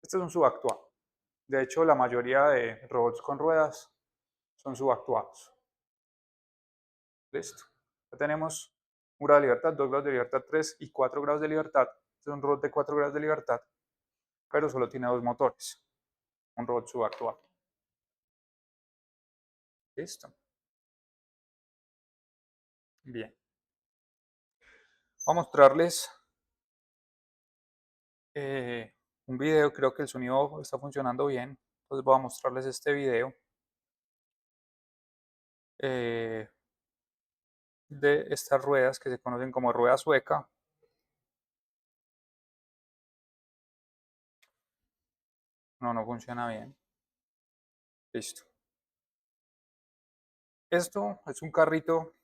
Este es un subactuado. De hecho, la mayoría de robots con ruedas son subactuados. Listo. Ya tenemos 1 grado de libertad, 2 grados de libertad, 3 y 4 grados de libertad. Este es un robot de 4 grados de libertad, pero solo tiene 2 motores. Un robot subactuado. Listo. Bien. Voy a mostrarles un video. Creo que el sonido está funcionando bien. Entonces voy a mostrarles este video de estas ruedas que se conocen como rueda sueca. No, no funciona bien. Listo. Esto es un carrito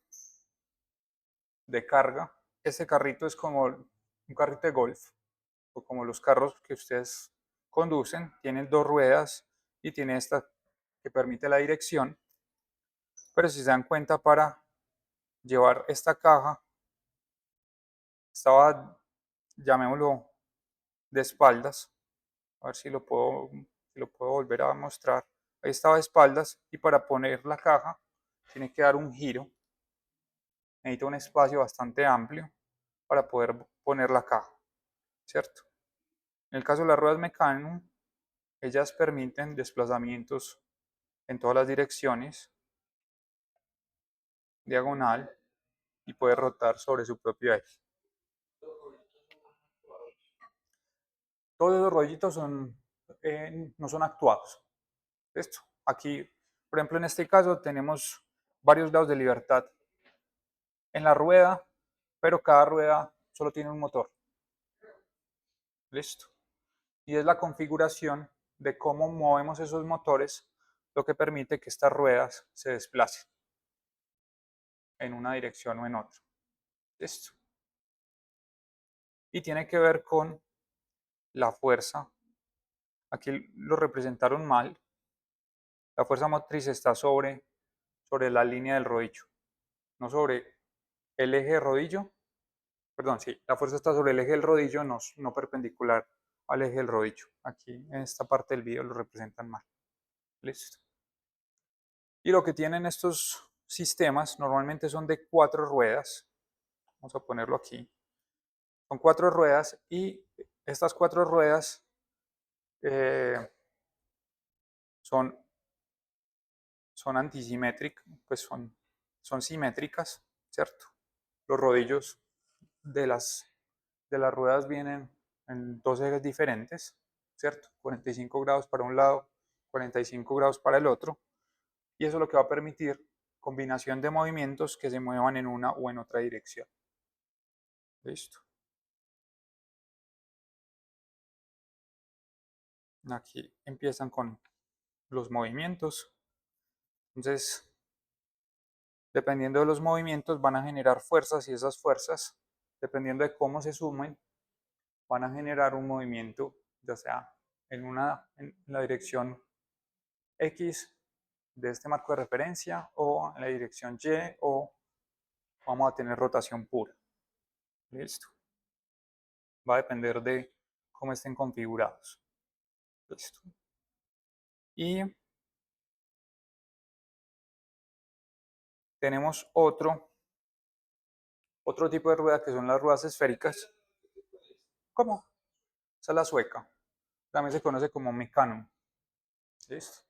de carga. Este carrito es como un carrito de golf o como los carros que ustedes conducen. Tienen dos ruedas y tiene esta que permite la dirección. Pero si se dan cuenta, para llevar esta caja estaba, llamémoslo, de espaldas. A ver si lo puedo volver a mostrar. Ahí estaba de espaldas y para poner la caja tiene que dar un giro. Necesita un espacio bastante amplio para poder poner la caja, ¿cierto? En el caso de las ruedas Mecanum, ellas permiten desplazamientos en todas las direcciones, diagonal, y puede rotar sobre su propio eje. Todos los rollitos no son actuados. Esto, aquí, por ejemplo, en este caso tenemos varios grados de libertad en la rueda, pero cada rueda solo tiene un motor. Listo. Y es la configuración de cómo movemos esos motores lo que permite que estas ruedas se desplacen en una dirección o en otra. Listo. Y tiene que ver con la fuerza. Aquí lo representaron mal. La fuerza motriz está sobre la línea del rodillo, no sobre el eje de rodillo. Perdón, sí, la fuerza está sobre el eje del rodillo, no perpendicular al eje del rodillo. Aquí en esta parte del video lo representan mal. Listo. Y lo que tienen estos sistemas normalmente son de 4 ruedas. Vamos a ponerlo aquí. Son 4 ruedas y estas 4 ruedas eh, son, son antisimétricas, pues son simétricas, ¿cierto? Los rodillos de las ruedas vienen en 2 ejes diferentes, ¿cierto? 45 grados para un lado, 45 grados para el otro. Y eso es lo que va a permitir combinación de movimientos que se muevan en una o en otra dirección. Listo. Aquí empiezan con los movimientos. Entonces, dependiendo de los movimientos, van a generar fuerzas y esas fuerzas, dependiendo de cómo se sumen, van a generar un movimiento, ya sea en la dirección X de este marco de referencia o en la dirección Y, o vamos a tener rotación pura. Listo. Va a depender de cómo estén configurados. Listo. Y tenemos otro tipo de rueda que son las ruedas esféricas. ¿Cómo? Esa es la sueca. También se conoce como Mecanum. ¿Listo?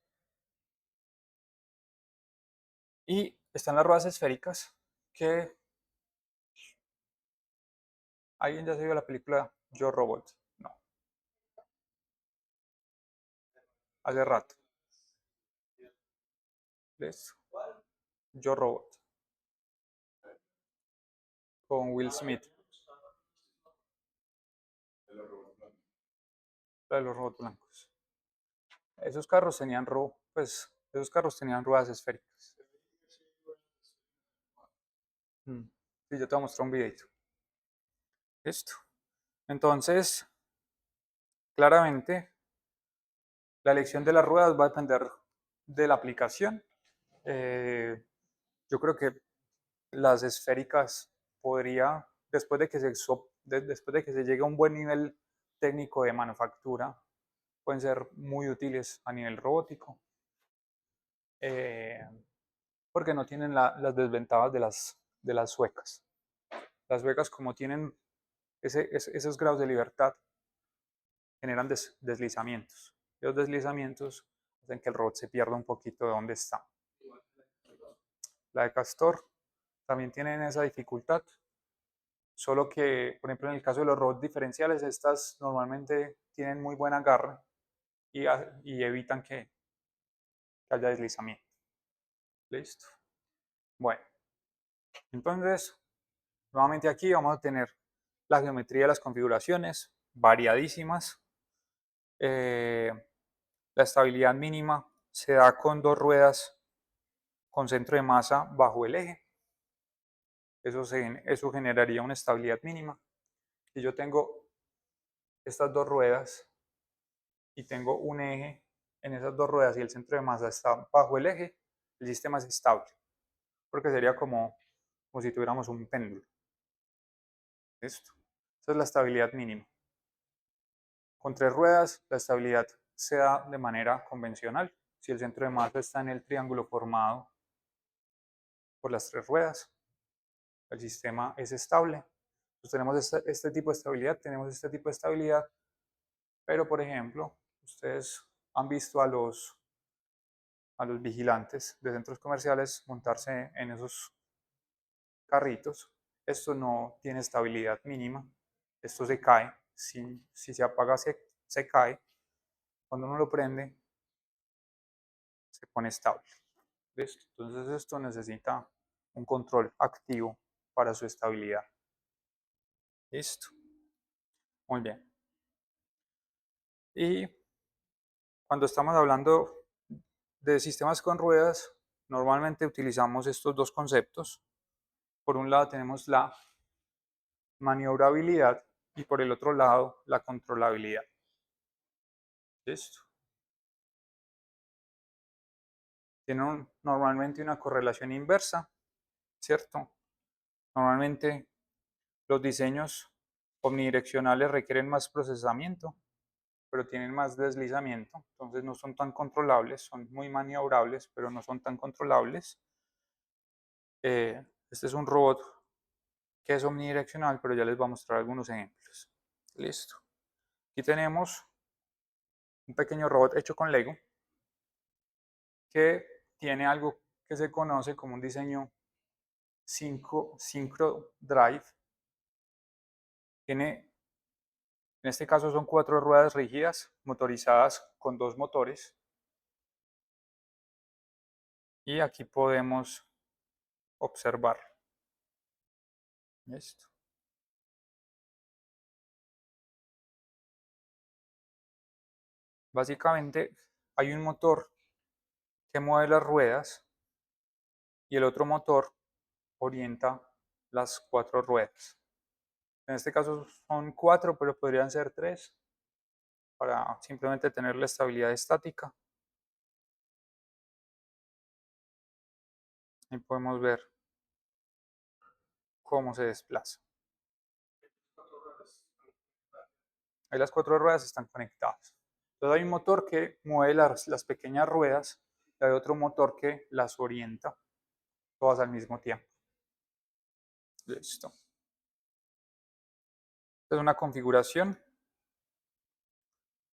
Y están las ruedas esféricas que alguien ya se vio la película Yo Robot. No, hace rato. ¿Listo? Yo Robot con Will Smith. La de los robots blancos. Esos carros tenían ruedas esféricas. Sí, yo te voy a mostrar un videito. Listo. Entonces, claramente, la elección de las ruedas va a depender de la aplicación. Yo creo que las esféricas podría, después de que se llegue a un buen nivel técnico de manufactura, pueden ser muy útiles a nivel robótico, eh, porque no tienen las desventajas de las suecas. Las suecas, como tienen esos grados de libertad, generan deslizamientos. Los deslizamientos hacen que el robot se pierda un poquito de dónde está. La de Castor también tienen esa dificultad, solo que, por ejemplo, en el caso de los robots diferenciales, estas normalmente tienen muy buen agarre y evitan que haya deslizamiento. Listo. Bueno, entonces, nuevamente aquí vamos a tener la geometría de las configuraciones variadísimas. La estabilidad mínima se da con 2 ruedas con centro de masa bajo el eje. Eso generaría una estabilidad mínima. Si yo tengo estas dos ruedas y tengo un eje en esas dos ruedas y el centro de masa está bajo el eje, el sistema es estable, porque sería como si tuviéramos un péndulo. ¿Listo? Esa es la estabilidad mínima. Con tres ruedas, la estabilidad se da de manera convencional. Si el centro de masa está en el triángulo formado por las tres ruedas, el sistema es estable. Entonces tenemos este tipo de estabilidad, tenemos este tipo de estabilidad, pero por ejemplo, ustedes han visto a los vigilantes de centros comerciales montarse en esos carritos. Esto no tiene estabilidad mínima, esto se cae, si se apaga se cae, cuando uno lo prende se pone estable. ¿Listo? Entonces esto necesita un control activo para su estabilidad. Listo. Muy bien. Y cuando estamos hablando de sistemas con ruedas, normalmente utilizamos estos dos conceptos. Por un lado tenemos la maniobrabilidad y por el otro lado la controlabilidad. ¿Listo? Tienen normalmente una correlación inversa, ¿cierto? Normalmente los diseños omnidireccionales requieren más procesamiento, pero tienen más deslizamiento, entonces no son tan controlables, son muy maniobrables, pero no son tan controlables. Este es un robot que es omnidireccional, pero ya les voy a mostrar algunos ejemplos. Listo. Aquí tenemos un pequeño robot hecho con Lego que tiene algo que se conoce como un diseño Synchro Drive. En este caso son 4 ruedas rígidas motorizadas con 2 motores. Y aquí podemos observar. Listo. Básicamente hay un motor que mueve las ruedas y el otro motor orienta las 4 ruedas. En este caso son 4, pero podrían ser 3 para simplemente tener la estabilidad estática. Ahí podemos ver cómo se desplaza. Ahí las 4 ruedas están conectadas. Entonces hay un motor que mueve las pequeñas ruedas y hay otro motor que las orienta todas al mismo tiempo. Listo. Es una configuración.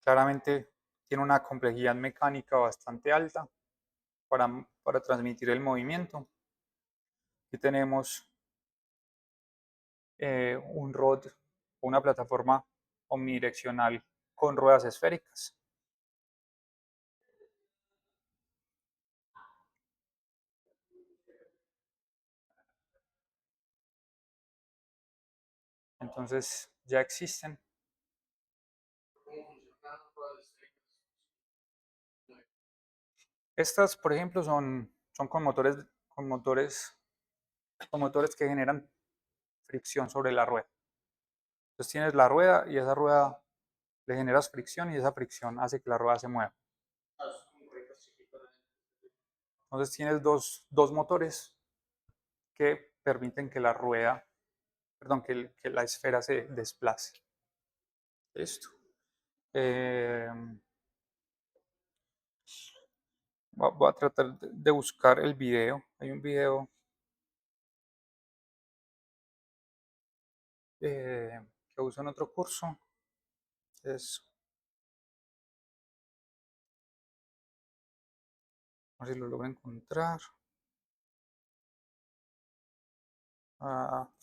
Claramente tiene una complejidad mecánica bastante alta para transmitir el movimiento. Aquí tenemos un rod, una plataforma omnidireccional con ruedas esféricas. Entonces ya existen. Estas, por ejemplo, son con motores que generan fricción sobre la rueda. Entonces tienes la rueda y esa rueda le generas fricción y esa fricción hace que la rueda se mueva. Entonces tienes dos motores que permiten que la rueda, perdón, que la esfera se desplace. Listo. Voy a tratar de buscar el video. Hay un video que uso en otro curso. Es, a ver si lo logro encontrar.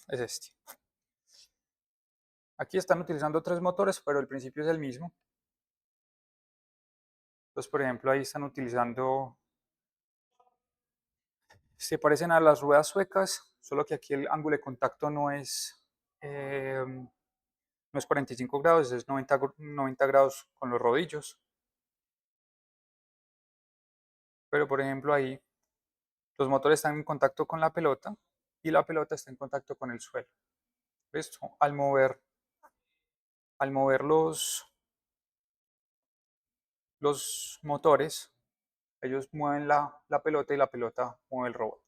Es este. Aquí están utilizando 3 motores, pero el principio es el mismo. Entonces, por ejemplo, ahí están utilizando, se parecen a las ruedas suecas, solo que aquí el ángulo de contacto no es 45 grados, es 90 grados con los rodillos. Pero, por ejemplo, ahí los motores están en contacto con la pelota y la pelota está en contacto con el suelo. ¿Listo? Al mover los motores, ellos mueven la pelota y la pelota mueve el robot.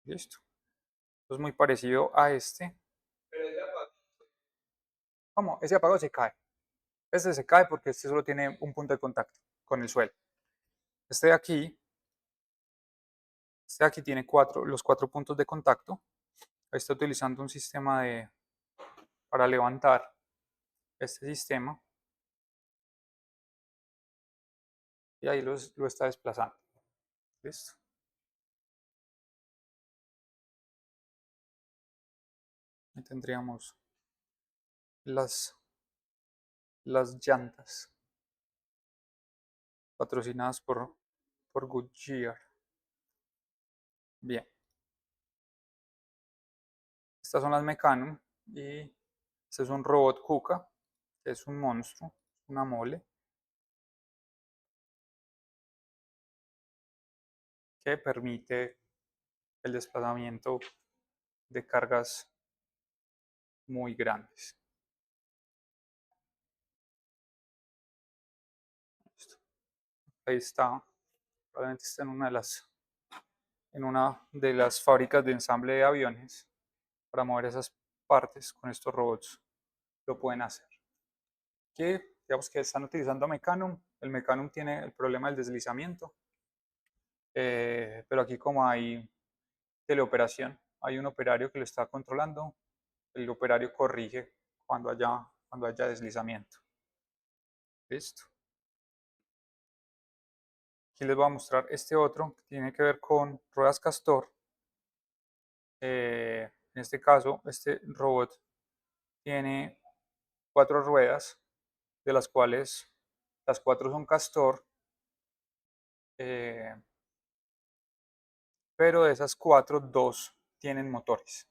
¿Listo? Esto es muy parecido a este. ¿Cómo? Ese apagado se cae. Este se cae porque este solo tiene un punto de contacto con el suelo. Este de aquí, tiene los cuatro puntos de contacto. Ahí está utilizando un sistema para levantar este sistema y ahí lo está desplazando. ¿Listo? Y tendríamos las, las llantas patrocinadas por Goodyear. Bien, estas son las Mecanum y este es un robot Kuka, que es un monstruo, una mole, que permite el desplazamiento de cargas muy grandes. ¿Listo? Ahí está, probablemente está en una de las fábricas de ensamble de aviones para mover esas partes con estos robots. Lo pueden hacer. Que digamos que están utilizando Mecanum. El Mecanum tiene el problema del deslizamiento, pero aquí como hay teleoperación, hay un operario que lo está controlando, el operario corrige cuando haya deslizamiento. Listo. Aquí les voy a mostrar este otro que tiene que ver con ruedas castor. En este caso, este robot tiene 4 ruedas, de las cuales las 4 son castor, eh, pero de esas 4, 2 tienen motores.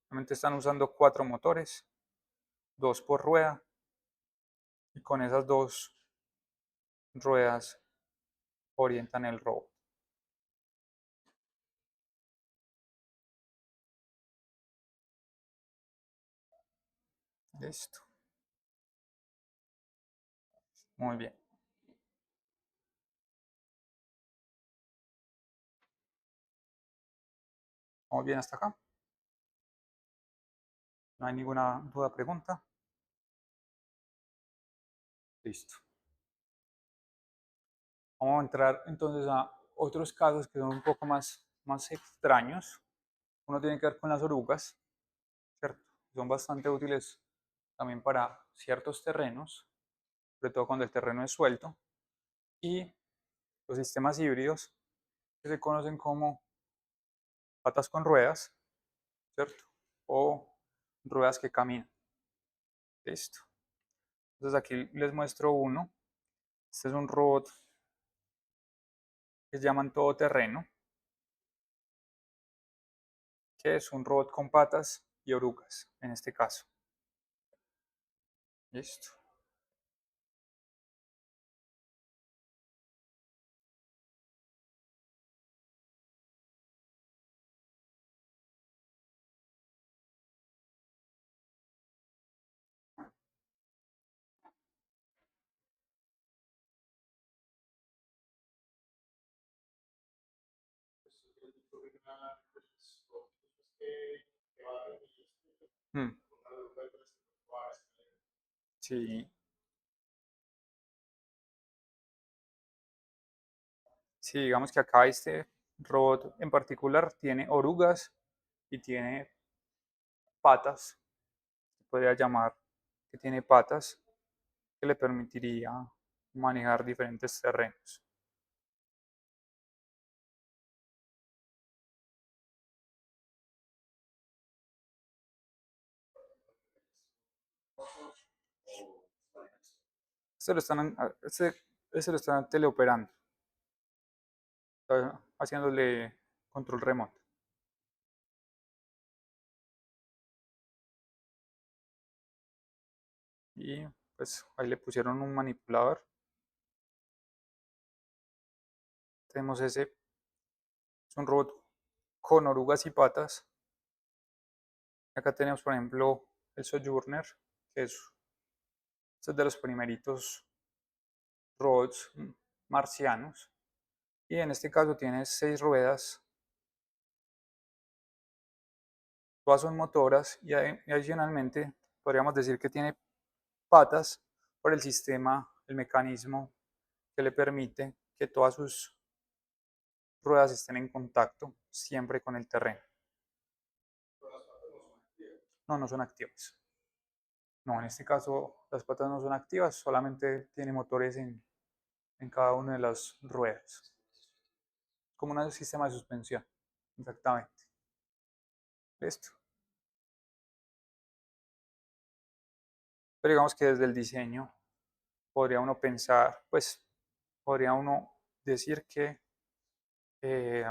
Realmente están usando 4 motores, 2 por rueda, y con esas 2 ruedas orientan el robot. Listo. Muy bien. ¿Vamos bien hasta acá? ¿No hay ninguna duda, pregunta? Listo. Vamos a entrar entonces a otros casos que son un poco más extraños. Uno tiene que ver con las orugas, ¿cierto? Son bastante útiles también para ciertos terrenos, sobre todo cuando el terreno es suelto. Y los sistemas híbridos, que se conocen como patas con ruedas, ¿cierto? O ruedas que caminan. Listo. Entonces aquí les muestro uno. Este es un robot que llaman todoterreno, que es un robot con patas y orugas, en este caso. Listo. Mm, sí, sí, digamos que acá este robot en particular tiene orugas y tiene patas, se podría llamar que tiene patas, que le permitiría manejar diferentes terrenos. Este lo están teleoperando, está haciéndole control remoto. y pues ahí le pusieron un manipulador. Tenemos ese, es un robot con orugas y patas. Acá tenemos, por ejemplo, el Sojourner, que es de los primeritos robots marcianos. Y en este caso tiene 6 ruedas, todas son motoras y adicionalmente podríamos decir que tiene patas por el sistema, el mecanismo que le permite que todas sus ruedas estén en contacto siempre con el terreno. No, no son activas. No, en este caso las patas no son activas, solamente tiene motores en cada una de las ruedas. Como un sistema de suspensión. Exactamente. Listo. Pero digamos que desde el diseño podría uno pensar, pues podría uno decir que eh,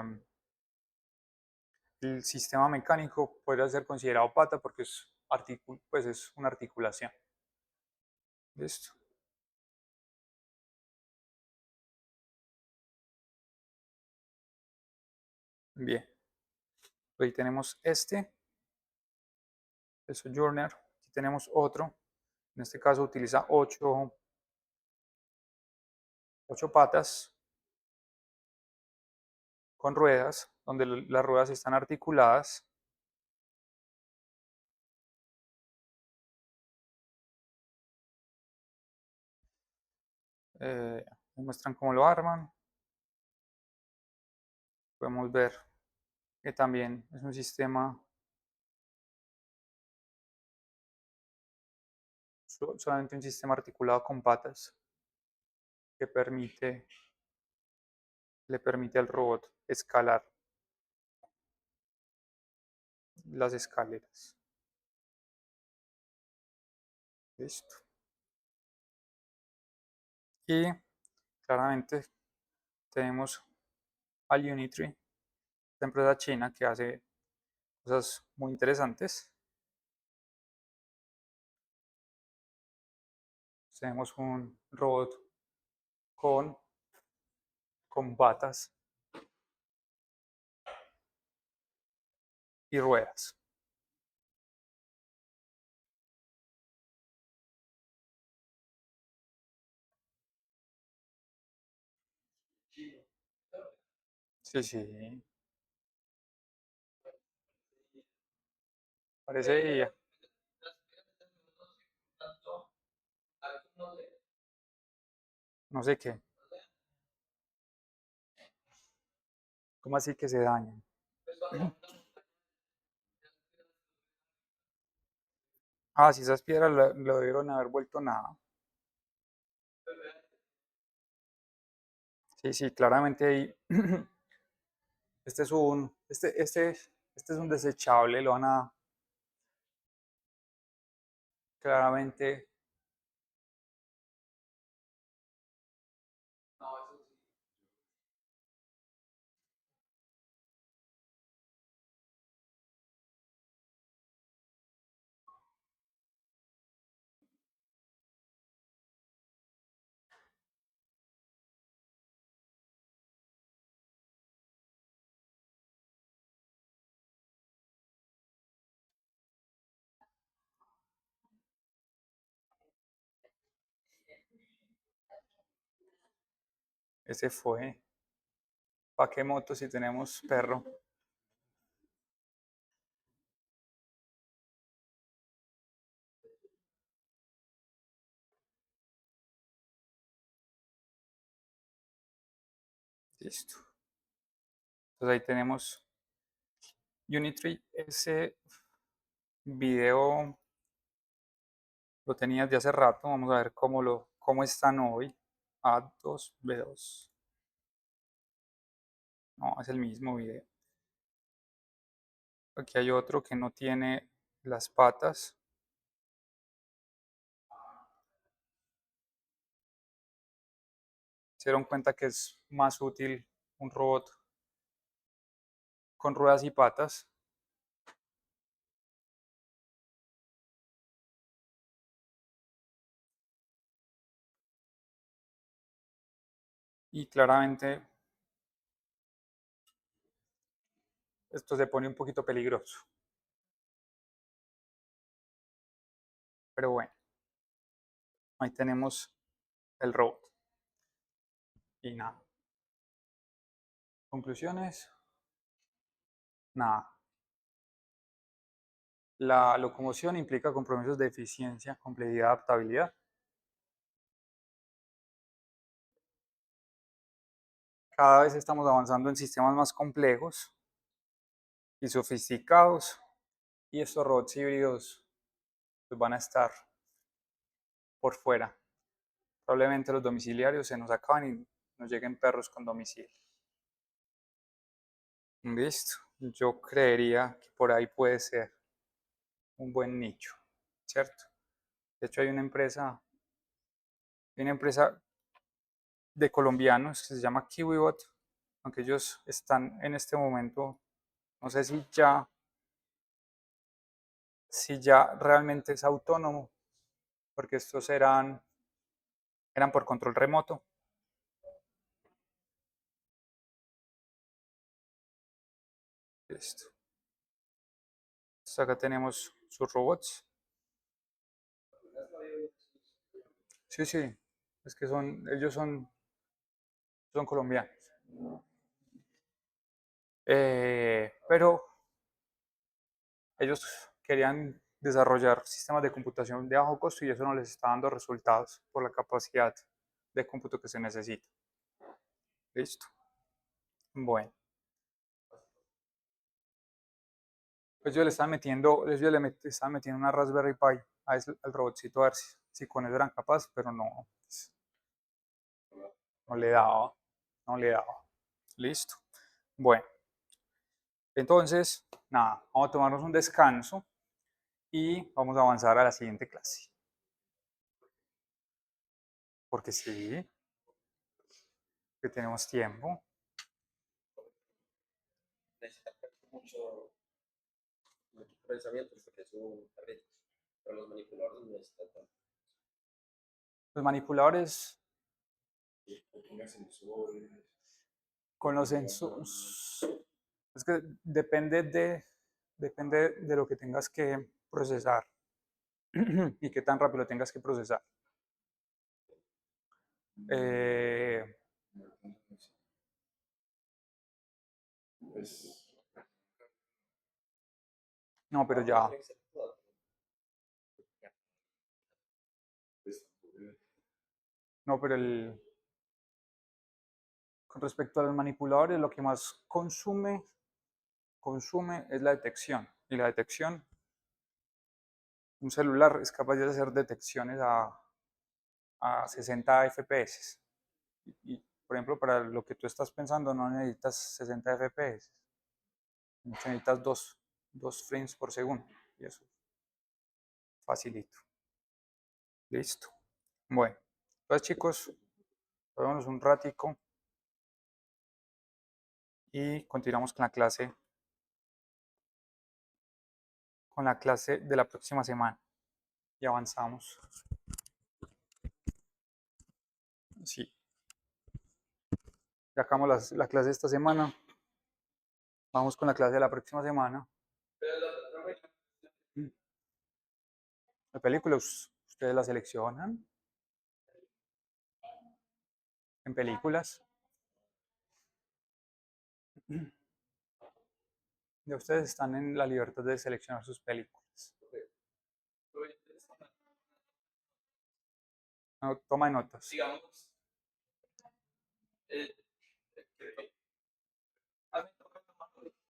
el sistema mecánico podría ser considerado pata porque pues es una articulación. Listo. Bien. Ahí tenemos este, el Sojourner. Aquí tenemos otro. En este caso utiliza 8 patas con ruedas, donde las ruedas están articuladas. Muestran cómo lo arman. Podemos ver que también es un sistema, solamente un sistema articulado con patas que le permite al robot escalar las escaleras. Listo. Y claramente tenemos al Unitree, esta empresa china que hace cosas muy interesantes. Tenemos un robot con, con patas y ruedas. Sí, sí, parece IA. No sé qué. ¿Cómo así que se dañan? Ah, si esas piedras lo debieron haber vuelto nada. Sí, sí, claramente ahí. Este es un desechable, lo van a claramente. Ese fue. ¿Para qué moto si tenemos perro? Listo. Entonces ahí tenemos Unitree. Ese video lo tenías de hace rato. Vamos a ver cómo están hoy. A2, B2. No, es el mismo video. Aquí hay otro que no tiene las patas. Se dieron cuenta que es más útil un robot con ruedas y patas. Y claramente esto se pone un poquito peligroso. Pero bueno, ahí tenemos el robot. Y nada. Conclusiones. Nada. La locomoción implica compromisos de eficiencia, complejidad y adaptabilidad. Cada vez estamos avanzando en sistemas más complejos y sofisticados, y estos robots híbridos pues, van a estar por fuera. Probablemente los domiciliarios se nos acaban y nos lleguen perros con domicilio. Listo. Yo creería que por ahí puede ser un buen nicho, ¿cierto? De hecho, hay una empresa de colombianos que se llama KiwiBot, aunque ellos están en este momento, no sé si ya realmente es autónomo, porque estos eran por control remoto. Listo. Entonces acá tenemos sus robots. Sí, sí, es que ellos son colombianos. Pero ellos querían desarrollar sistemas de computación de bajo costo y eso no les está dando resultados por la capacidad de cómputo que se necesita. Listo. Bueno, pues estaban metiendo una Raspberry Pi al robotcito a ver si con eso eran capaces, pero no, pues, no le daba, no le daba. Listo. Bueno, entonces, nada, vamos a tomarnos un descanso y vamos a avanzar a la siguiente clase. Porque sí, que tenemos tiempo. Necesita mucho procesamiento porque es un carrito, pero los manipuladores no necesitan tanto. Los manipuladores con los sensores, es que depende de lo que tengas que procesar y qué tan rápido lo tengas que procesar. Eh, no, pero ya. No, pero con respecto a los manipuladores, lo que más consume es la detección. Y la detección, un celular es capaz de hacer detecciones a 60 FPS. Y, por ejemplo, para lo que tú estás pensando, no necesitas 60 FPS. Necesitas dos frames por segundo. Y eso, facilito. Listo. Bueno, pues chicos, vemos un ratico y continuamos con la clase de la próxima semana. Y avanzamos. Sí. Ya acabamos la clase de esta semana. Vamos con la clase de la próxima semana. La película, ustedes la seleccionan en películas. Ya ustedes están en la libertad de seleccionar sus películas. No, toma notas. Digamos,